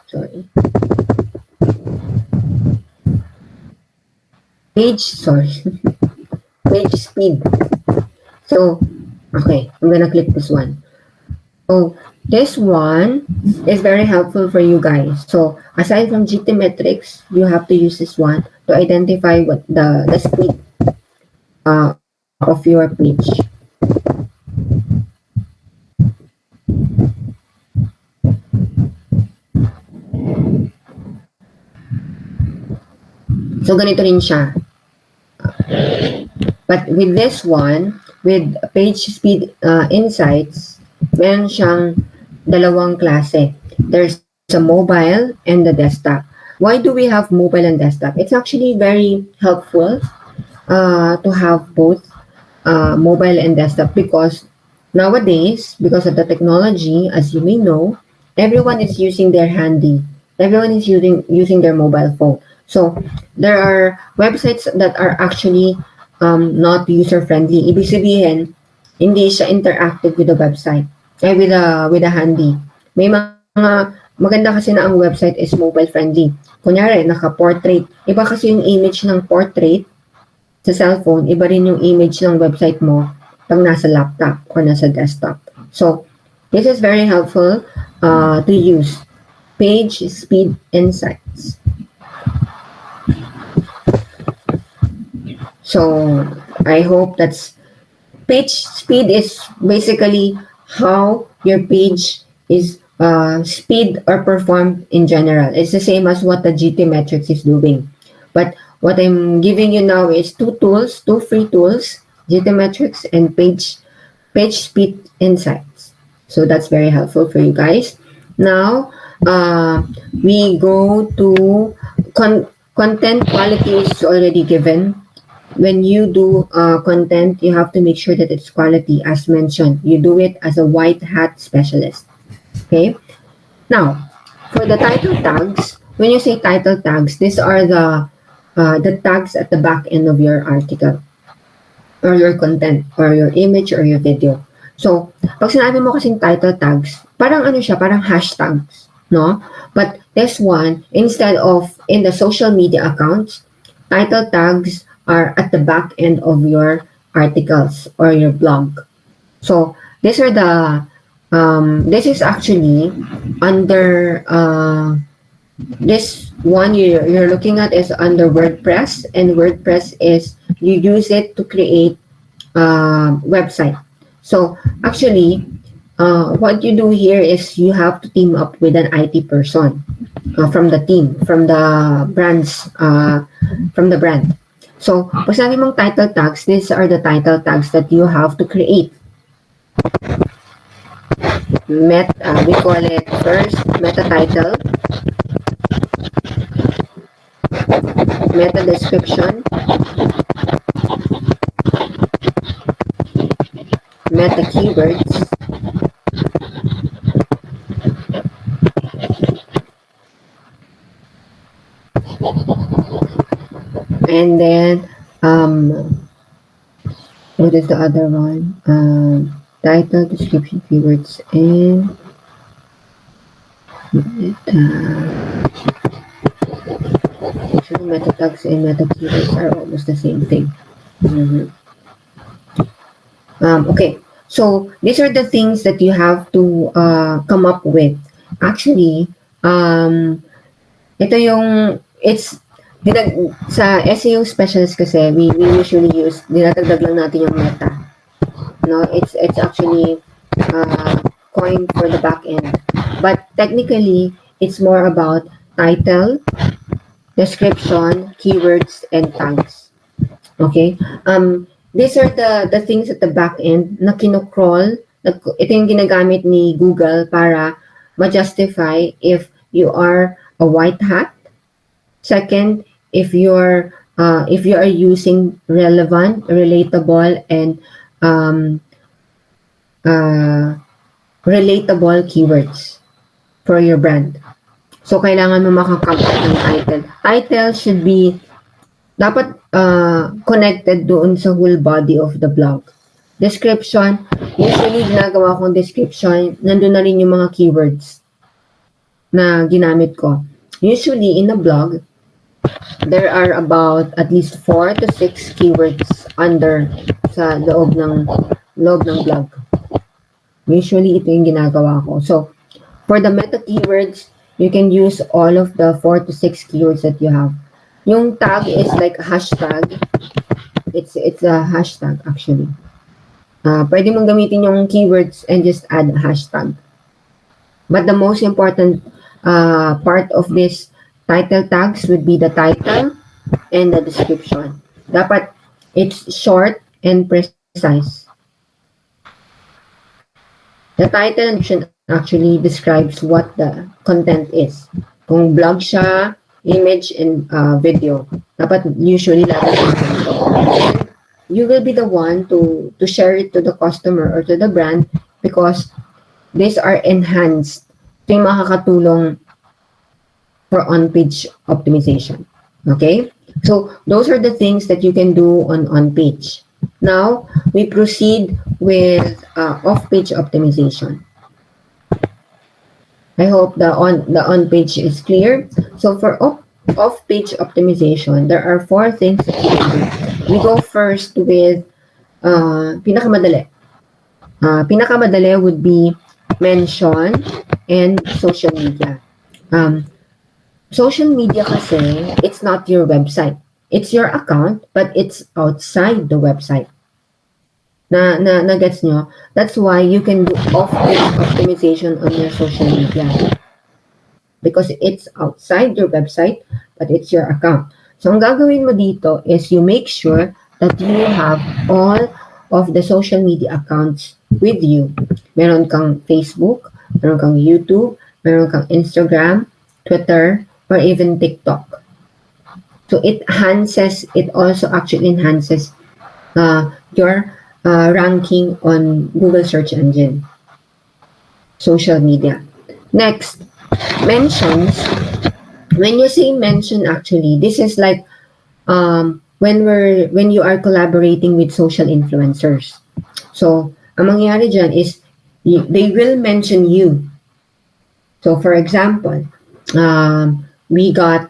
Sorry. Sorry. Page speed. So, okay, I'm gonna click this one. So, this one is very helpful for you guys. So, aside from GT metrics, you have to use this one to identify what the speed of your page. So, ganito rin siya. But with this one, with page speed insights, meron siyang dalawang klase. There's a mobile and the desktop. Why do we have mobile and desktop? It's actually very helpful to have both mobile and desktop because nowadays, because of the technology, as you may know, everyone is using their handy. Everyone is using their mobile phone. So there are websites that are actually not user-friendly. Ibig sabihin, hindi siya interactive with the website. With a handy. May mga maganda kasi na ang website is mobile-friendly. Kunyari, naka-portrait. Iba kasi yung image ng portrait sa cellphone, iba rin yung image ng website mo pag nasa laptop or nasa desktop. So, this is very helpful to use. Page speed insights. So, I hope that's page speed is basically how your page is speed or performed in general. It's the same as what the GT metrics is doing. But what I'm giving you now is two free tools, GT metrics and page speed insights. So that's very helpful for you guys. Now, we go to content quality is already given. When you do content, you have to make sure that it's quality, as mentioned. You do it as a white hat specialist. Okay? Now, for the title tags, when you say title tags, these are the tags at the back end of your article or your content or your image or your video. So, pag sinabi mo kasing title tags, parang ano siya, parang hashtags, no? But this one, instead of in the social media accounts, title tags are at the back end of your articles or your blog. So these are the this is actually under this one you're looking at is under WordPress, and WordPress is you use it to create website. So actually what you do here is you have to team up with an IT person from the team, from the brands, from the brand. So, pag sabi mong title tags, these are the title tags that you have to create. We call it first meta title, meta description, meta keywords, and then what is the other one? Title, description, keywords, and actually meta tags and meta keywords are almost the same thing. Okay, so these are the things that you have to come up with. Actually, ito yung sa SEO specialist kasi we usually use dinatagdag lang natin yung meta. No, it's actually coined for the back end. But technically, it's more about title, description, keywords, and tags. Okay? These are the things at the back end na kinocrawl. Ito yung ginagamit ni Google para ma-justify if you are a white hat. Second, if you are using relevant, relatable, and um, uh, relatable keywords for your brand. So, kailangan mo makakap ng title. Title should be dapat connected doon sa whole body of the blog. Description, usually ginagawa kong description, nandun na rin yung mga keywords na ginamit ko. Usually, in a blog, there are about at least 4 to 6 keywords under sa loob ng blog. Usually, ito yung ginagawa ko. So, for the meta keywords, you can use all of the 4 to 6 keywords that you have. Yung tag is like a hashtag. It's a hashtag actually. Pwede mong gamitin yung keywords and just add a hashtag. But the most important part of this title tags would be the title and the description. Dapat it's short and precise. The title and description actually describes what the content is. Kung blog siya, image and video. Dapat usually lagi ganito. And you will be the one to share it to the customer or to the brand because these are enhanced. Ito yung makakatulong for on-page optimization. Okay? So, those are the things that you can do on page. Now, we proceed with off-page optimization. I hope the on page is clear. So for off page optimization, there are 4 things that you can do. We go first with pinakamadali. Pinakamadali would be mention and social media. Social media kasi, it's not your website. It's your account, but it's outside the website. Na gets nyo? That's why you can do off-page optimization on your social media. Because it's outside your website, but it's your account. So, ang gagawin mo dito is you make sure that you have all of the social media accounts with you. Meron kang Facebook, meron kang YouTube, meron kang Instagram, Twitter, or even TikTok. So, it also actually enhances your ranking on Google search engine, social media. Next, mentions. When you say mention, actually, this is like when you are collaborating with social influencers. So, ang mangyayari dyan is they will mention you. So, for example, we got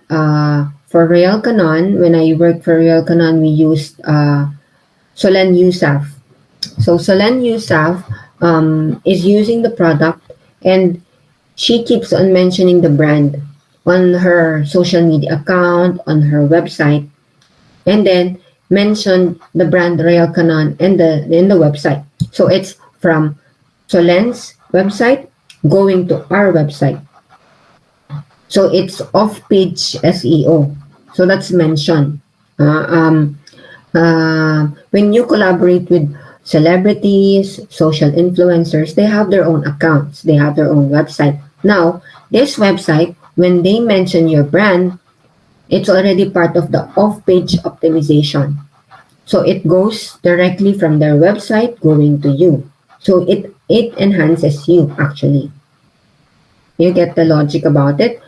for Real Canon, when I worked for Real Canon, we used Solen Yousaf. So Solen Yousaf is using the product and she keeps on mentioning the brand on her social media account, on her website, and then mention the brand Real Canon in the website. So it's from Solen's website going to our website. So it's off-page SEO. So that's mentioned. When you collaborate with celebrities, social influencers, they have their own accounts. They have their own website. Now, this website, when they mention your brand, it's already part of the off-page optimization. So it goes directly from their website going to you. So it enhances you, actually. You get the logic about it?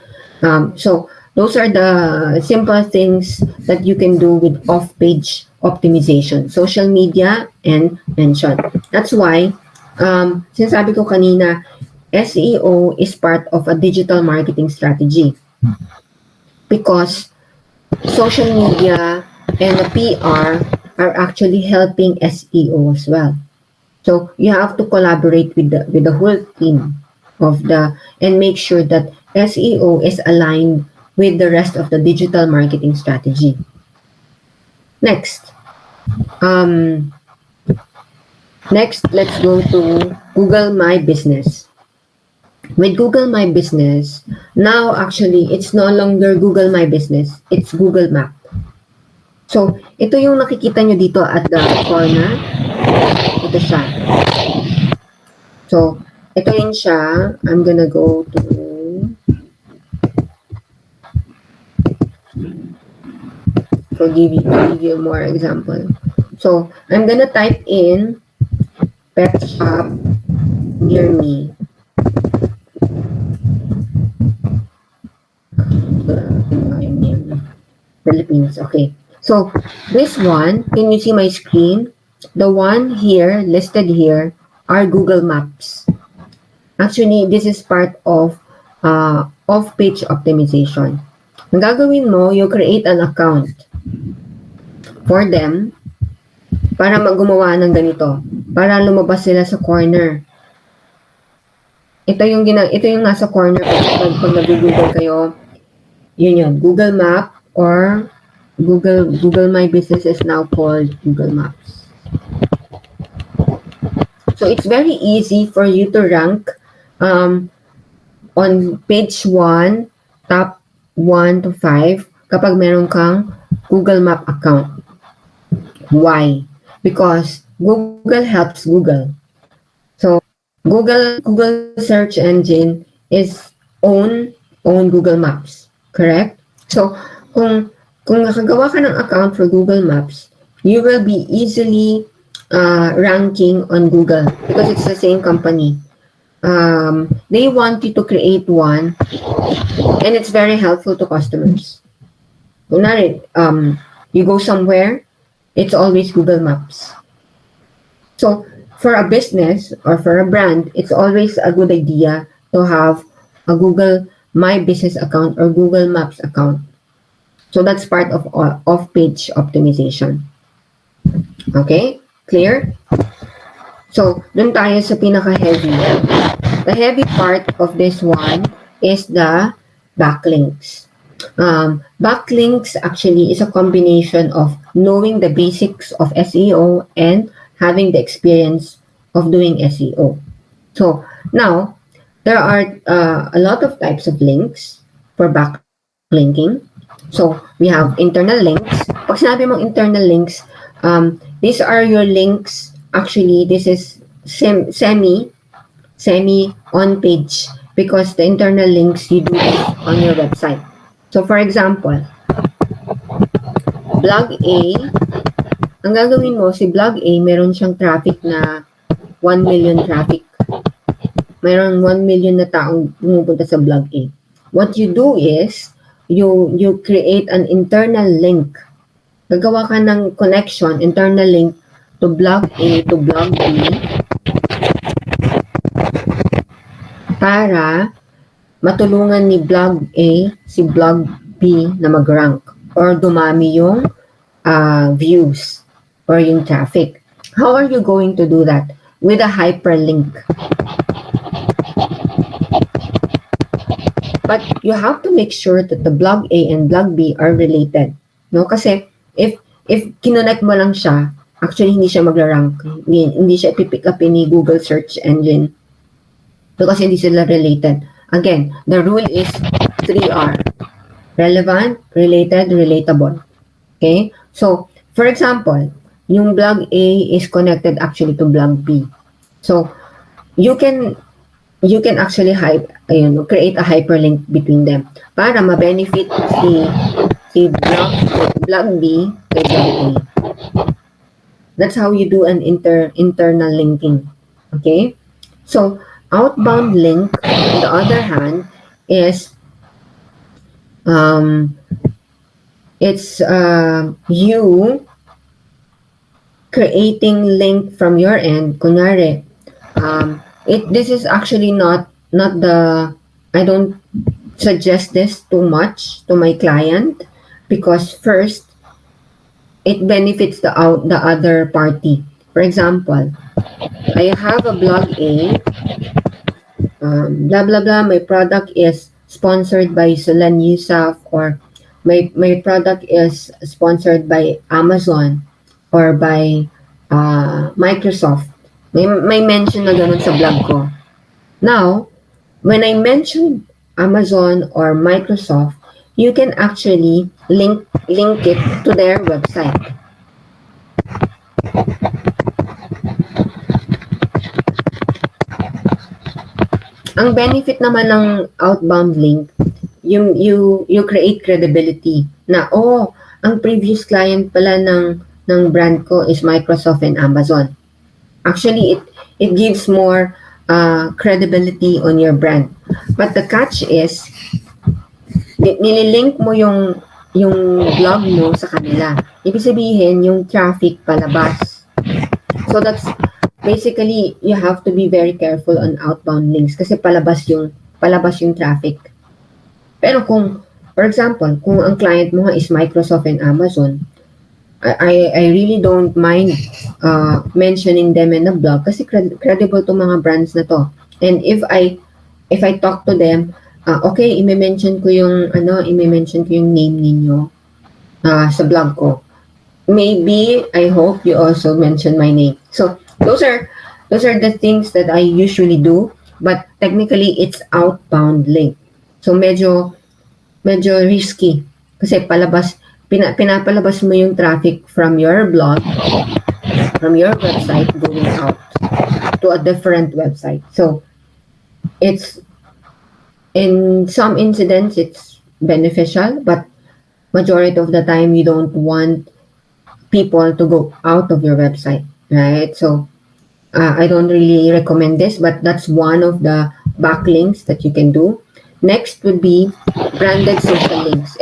So those are the simple things that you can do with off-page optimization, social media, and mention. That's why, sinasabi ko kanina, SEO is part of a digital marketing strategy. Because social media and the PR are actually helping SEO as well. So you have to collaborate with the whole team and make sure that SEO is aligned with the rest of the digital marketing strategy. Next, let's go to Google My Business. With Google My Business, now actually it's no longer Google My Business, it's Google Map. So, ito yung nakikita nyo dito at the corner. Ito siya. So, ito yun siya. I'm gonna go to to give you more example. So, I'm gonna type in pet shop near me. Philippines. Okay. So, this one, can you see my screen? The one here, listed here, are Google Maps. Actually, this is part of off-page optimization. Ang gagawin mo, you create an account for them para gumawa ng ganito. Para lumabas sila sa corner. Ito yung nasa corner pag nag-google kayo. Yun. Google Map or Google My Business is now called Google Maps. So it's very easy for you to rank on page 1, top 1 to 5 kapag meron kang Google Map account. Why? Because Google helps Google. So Google search engine is own Google Maps, correct? So kung nakagawa ka ng account for Google Maps, you will be easily ranking on Google because it's the same company. They want you to create one, and it's very helpful to customers. Kunwari, you go somewhere, it's always Google Maps. So for a business or for a brand, it's always a good idea to have a Google My Business account or Google Maps account. So that's part of off-page optimization. Okay? Clear? So, dun tayo sa pinaka-heavy. The heavy part of this one is the backlinks. Backlinks actually is a combination of knowing the basics of SEO and having the experience of doing SEO. So, now, there are a lot of types of links for backlinking. So, we have internal links. Pag sinabi mong internal links, these are your links. Actually, this is semi on page because the internal links you do this on your website. So, for example, blog A, ang gagawin mo, si blog A, meron siyang traffic na 1 million traffic. Meron 1 million na taong pumupunta sa blog A. What you do is, you create an internal link. Gagawa ka ng connection, internal link to blog A to blog B para matulungan ni blog A si blog B na mag-rank or dumami yung views or yung traffic. How are you going to do that? With a hyperlink. But you have to make sure that the blog A and blog B are related. No? Kasi if kinonect mo lang siya, actually hindi siya magra-rank. Hindi siya pipick up ni Google search engine because hindi sila related. Again, the rule is 3R. Relevant, related, relatable. Okay? So, for example, yung blog A is connected actually to blog B. So, you can actually create a hyperlink between them para ma-benefit si blog B kay blog A. That's how you do an internal linking. Okay? So, outbound link, on the other hand, is it's you creating link from your end. Kunyari, this is actually not the, I don't suggest this too much to my client because first, it benefits the other party. For example, I have a blog A, blah blah blah. My product is sponsored by Solan Yusuf, or my product is sponsored by Amazon or by Microsoft. May mention na ganun sa blog ko. Now, When I mentioned Amazon or Microsoft, you can actually link it to their website. Ang benefit naman ng outbound link, you create credibility na ang previous client pala ng brand ko is Microsoft and Amazon. Actually, it gives more credibility on your brand. But the catch is nililink mo yung blog mo sa kanila. Ibig sabihin, yung traffic palabas. So that's basically, you have to be very careful on outbound links kasi palabas yung traffic. Pero kung, for example, kung ang client mo nga is Microsoft and Amazon, I really don't mind mentioning them in the blog kasi credible to mga brands na to. And if I talk to them, okay, i-mention ko yung name ninyo sa blog ko. Maybe I hope you also mention my name. So those are the things that I usually do, but technically it's outbound link. So medyo risky kasi pinapalabas mo yung traffic from your blog, from your website going out to a different website. So it's in some incidents it's beneficial, but majority of the time you don't want people to go out of your website, right? So I don't really recommend this, but that's one of the backlinks that you can do. Next would be branded social links.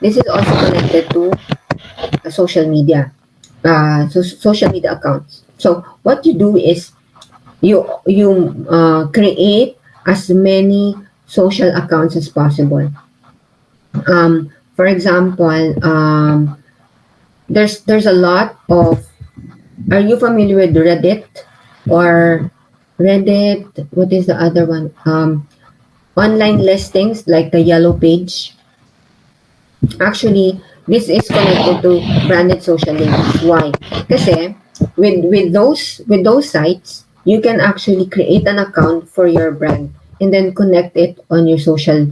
This is also connected to social media, social media accounts. So what you do is you create as many social accounts as possible. For example, there's a lot of. Are you familiar with Reddit or Reddit? What is the other one? Online listings like the yellow page. Actually, this is connected to branded social links. Why? Kasi with those sites, you can actually create an account for your brand and then connect it on your social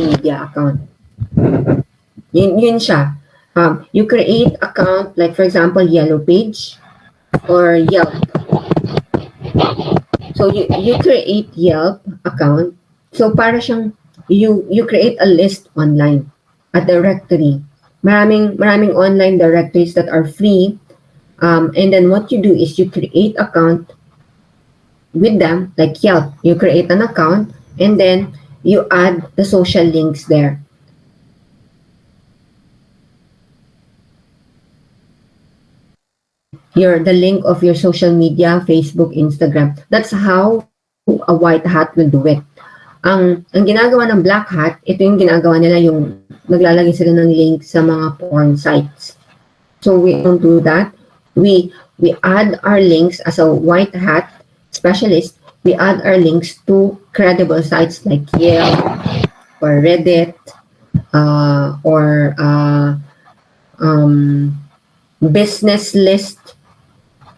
media account. Yun siya. You create account like for example Yellow Page or Yelp. So you create Yelp account. So para siyang you create a list online, a directory. Maraming online directories that are free. And then what you do is you create account with them like Yelp. You create an account and then you add the social links there. The link of your social media, Facebook, Instagram. That's how a white hat will do it. Ang ginagawa ng black hat, ito yung ginagawa nila, yung naglalagay sila ng link sa mga porn sites. So we don't do that. We add our links as a white hat specialist. We add our links to credible sites like Yelp or Reddit or business list.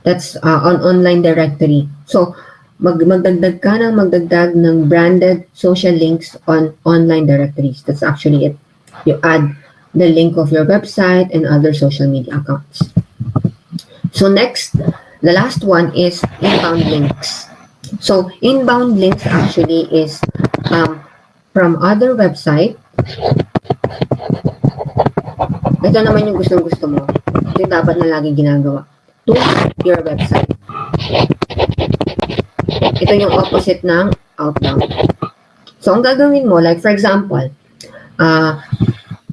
That's on online directory. So magdagdag ng branded social links on online directories. That's actually it. You add the link of your website and other social media accounts. So next, the last one is inbound links. So inbound links actually is from other website. Ito naman yung gusto mo. Ito dapat na lagi ginagawa. To your website. Ito yung opposite ng outbound. So ang gagawin mo, like for example,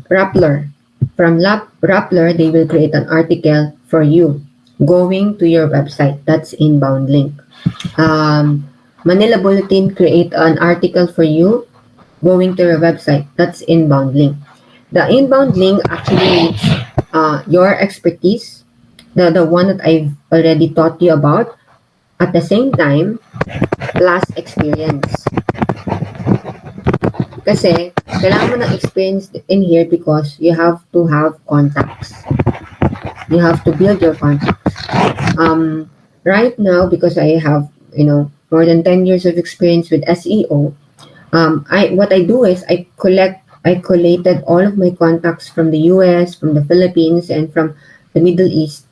Rappler. From Rappler, they will create an article for you going to your website. That's inbound link. Manila Bulletin create an article for you going to your website. That's inbound link. The inbound link actually needs your expertise, the one that I've already taught you about, at the same time, plus experience. Kasi, kailangan mo ng experience in here because you have to have contacts. You have to build your contacts. Right now, because I have, more than 10 years of experience with SEO, What I do is I collated all of my contacts from the US, from the Philippines, and from the Middle East.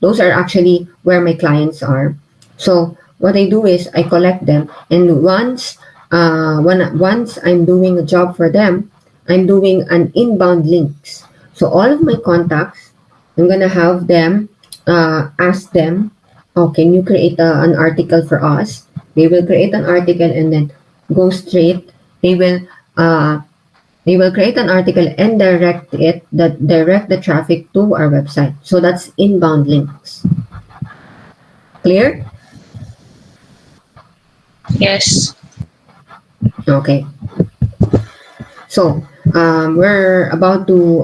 Those are actually where my clients are. So what I do is I collect them, and once I'm doing a job for them, I'm doing an inbound links. So all of my contacts, I'm gonna have them ask them, "Oh, can you create an article for us?" They will create an article and then go straight. They will uh, they will create an article and direct the traffic to our website. So that's inbound links. Clear? Yes. Okay. So we're about to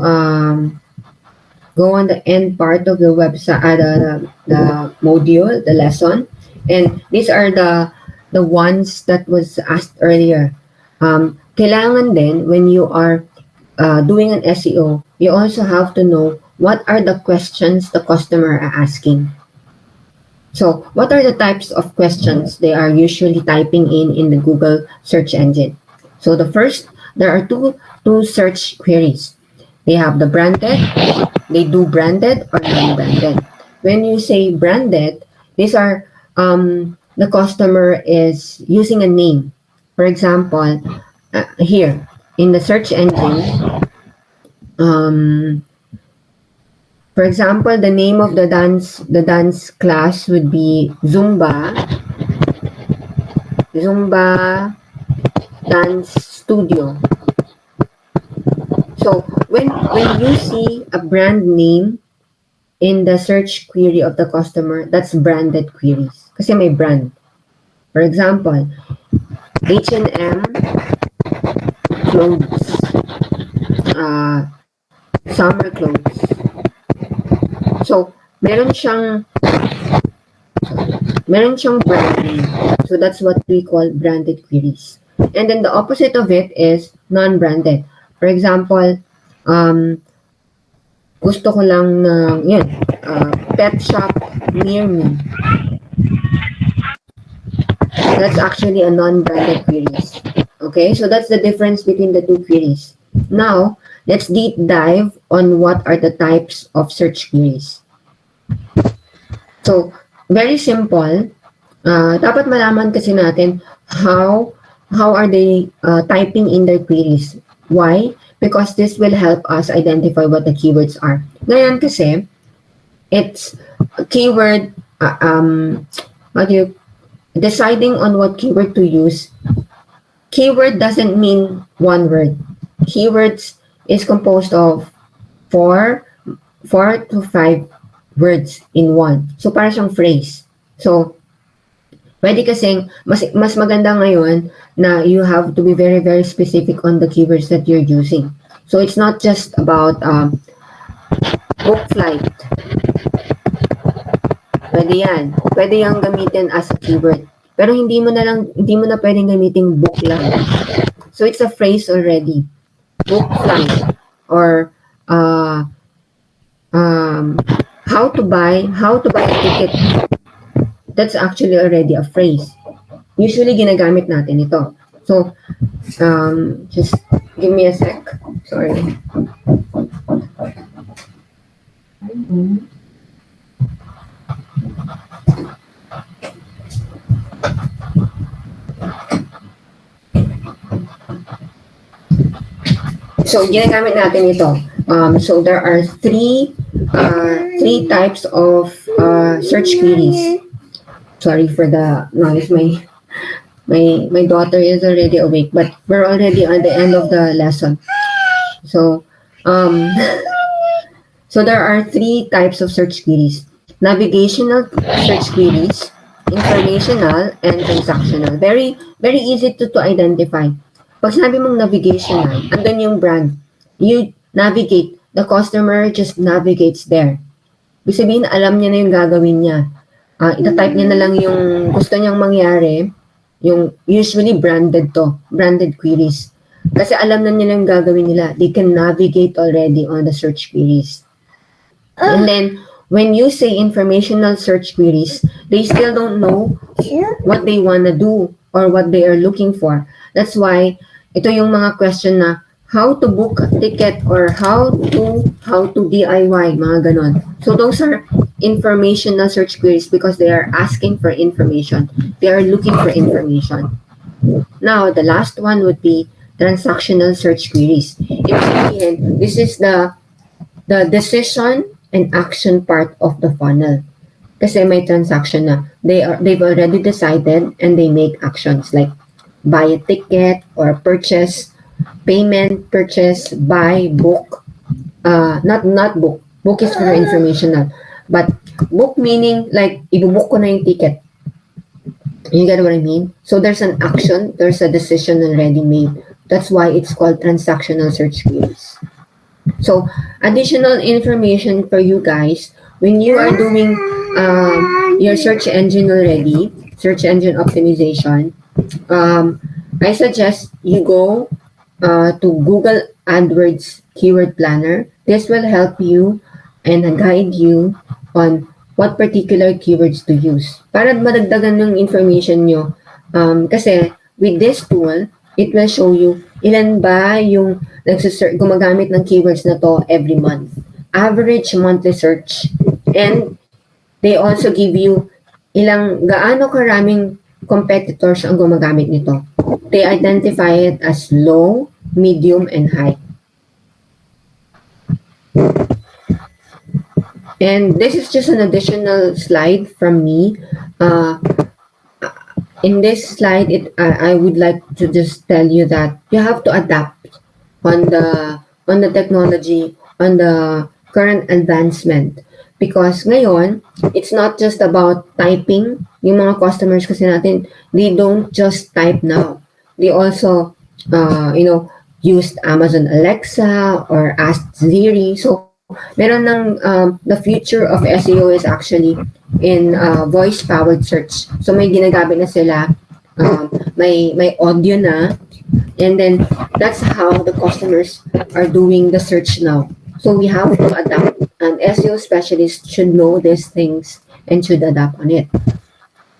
go on the end part of the website, the module, the lesson, and these are the ones that was asked earlier. Kailangan din when you are doing an SEO, you also have to know what are the questions the customer are asking. So, what are the types of questions they are usually typing in the Google search engine? So, there are two search queries. They have the branded, they do branded or non-branded. When you say branded, these are the customer is using a name. For example, here in the search engine, um, for example, the name of the dance class would be Zumba Dance Studio. So when you see a brand name in the search query of the customer, that's branded queries. Kasi may brand. For example, H&M clothes, summer clothes. So, meron siyang brand name. So, that's what we call branded queries. And then the opposite of it is non-branded. For example, gusto ko lang ng, pet shop near me. That's actually a non-branded queries. Okay, so that's the difference between the two queries. Now, let's deep dive on what are the types of search queries. So, very simple. Dapat malaman kasi natin how are they typing in their queries. Why? Because this will help us identify what the keywords are. Ngayon kasi, it's keyword, what do you, deciding on what keyword to use. Keyword doesn't mean one word. Keywords is composed of four to five words in one. So, para siyang phrase. So, pwede kasing, mas maganda ngayon na you have to be very, very specific on the keywords that you're using. So, it's not just about book flight. Pwede yan. Pwede yung gamitin as a keyword. Pero hindi mo na pwedeng gamitin book lang. So, it's a phrase already. Book flight. Or, how to buy a ticket. That's actually already a phrase. Usually, ginagamit natin ito. So, just give me a sec. Sorry. So, ginagamit natin ito. So, there are three types of search queries. Sorry for the noise. My daughter is already awake, but we're already on the end of the lesson. So, so there are three types of search queries. Navigational search queries, informational, and transactional. Very, very easy to identify. Pag sinabi mong navigational, andun yung brand. You navigate. The customer just navigates there. Ibig sabihin, alam niya na yung gagawin niya. Ita-type niya na lang yung gusto niyang mangyari. Yung usually branded queries. Kasi alam na nila yung gagawin nila. They can navigate already on the search queries. And then, when you say informational search queries, they still don't know what they wanna do. or what they are looking for. That's why ito yung mga question na how to book a ticket or how to DIY, mga ganon. So those are informational search queries because they are asking for information. They are looking for information. Now, the last one would be transactional search queries. Ibig sabihin, this is the decision and action part of the funnel. Kasi may transaction na. They've already decided and they make actions like buy a ticket or purchase, payment, purchase, buy, book. Not book. Book is for informational. But book meaning like ibubook ko na yung ticket. You get what I mean? So there's an action, there's a decision already made. That's why it's called transactional search queries. So additional information for you guys when you are doing your search engine already, search engine optimization. I suggest you go to Google AdWords Keyword Planner. This will help you and guide you on what particular keywords to use. Para madagdagan yung information nyo. Kasi with this tool, it will show you ilan ba yung gumagamit ng keywords na to every month. Average monthly search. And they also give you gaano karaming competitors ang gumagamit nito. They identify it as low, medium, and high. And this is just an additional slide from me. In this slide, I would like to just tell you that you have to adapt on the technology, on the current advancement. Because ngayon, it's not just about typing. Yung mga customers kasi natin, they don't just type now. They also, used Amazon Alexa or asked Siri. So, meron ng the future of SEO is actually in voice-powered search. So, may ginagamit na sila, may audio na, and then that's how the customers are doing the search now. So, we have to adapt. An SEO specialist should know these things and should adapt on it.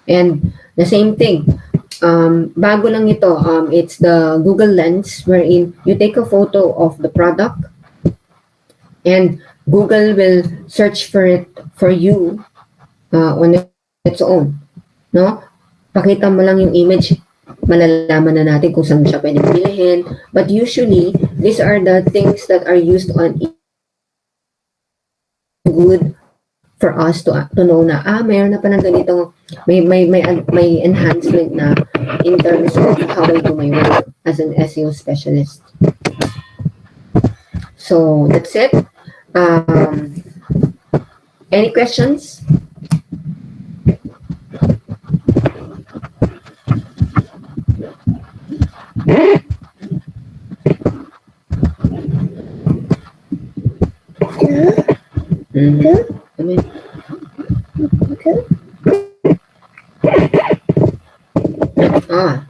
And the same thing, bago lang ito, it's the Google Lens wherein you take a photo of the product and Google will search for it for you on its own. No? Pakita mo lang yung image, malalaman na natin kung saan siya pwedeng bilhin. But usually, these are the things that are used on good for us to know na mayroon na pa ng ganitong may enhancement na in terms of how I do my work as an SEO specialist. So that's it. Any questions?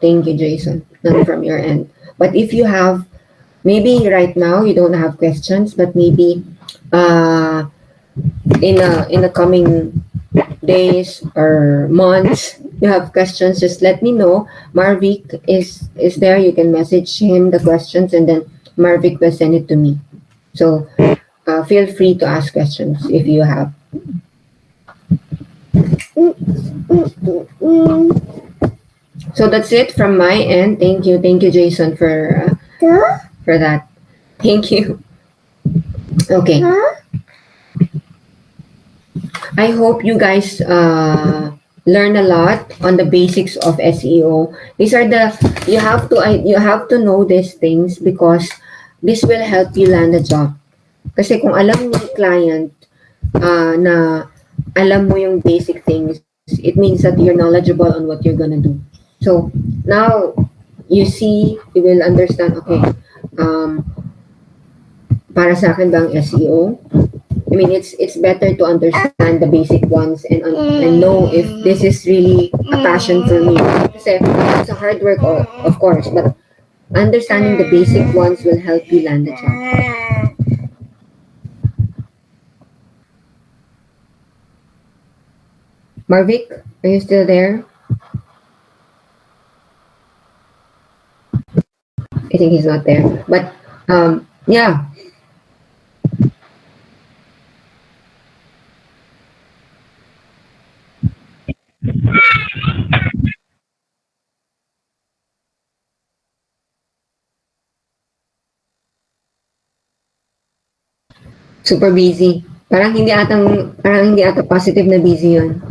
Thank you, Jason. None from your end. But if you have, maybe right now you don't have questions, but maybe in the coming days or months you have questions, just let me know. Marvik is there. You can message him the questions, and then Marvik will send it to me. So feel free to ask questions if you have. So that's it from my end. Thank you, Jason, for that. Thank you. Okay. I hope you guys learn a lot on the basics of SEO. These are you have to know these things because this will help you land a job. Kasi kung alam mo yung client na alam mo yung basic things, it means that you're knowledgeable on what you're gonna do. So now you will understand, okay, para sa akin ba ang SEO? I mean, it's better to understand the basic ones and know if this is really a passion for me. Kasi it's a hard work, of course, but understanding the basic ones will help you land a job. Marvik, are you still there? I think he's not there. But yeah, super busy. Parang hindi ata positive na busy yun.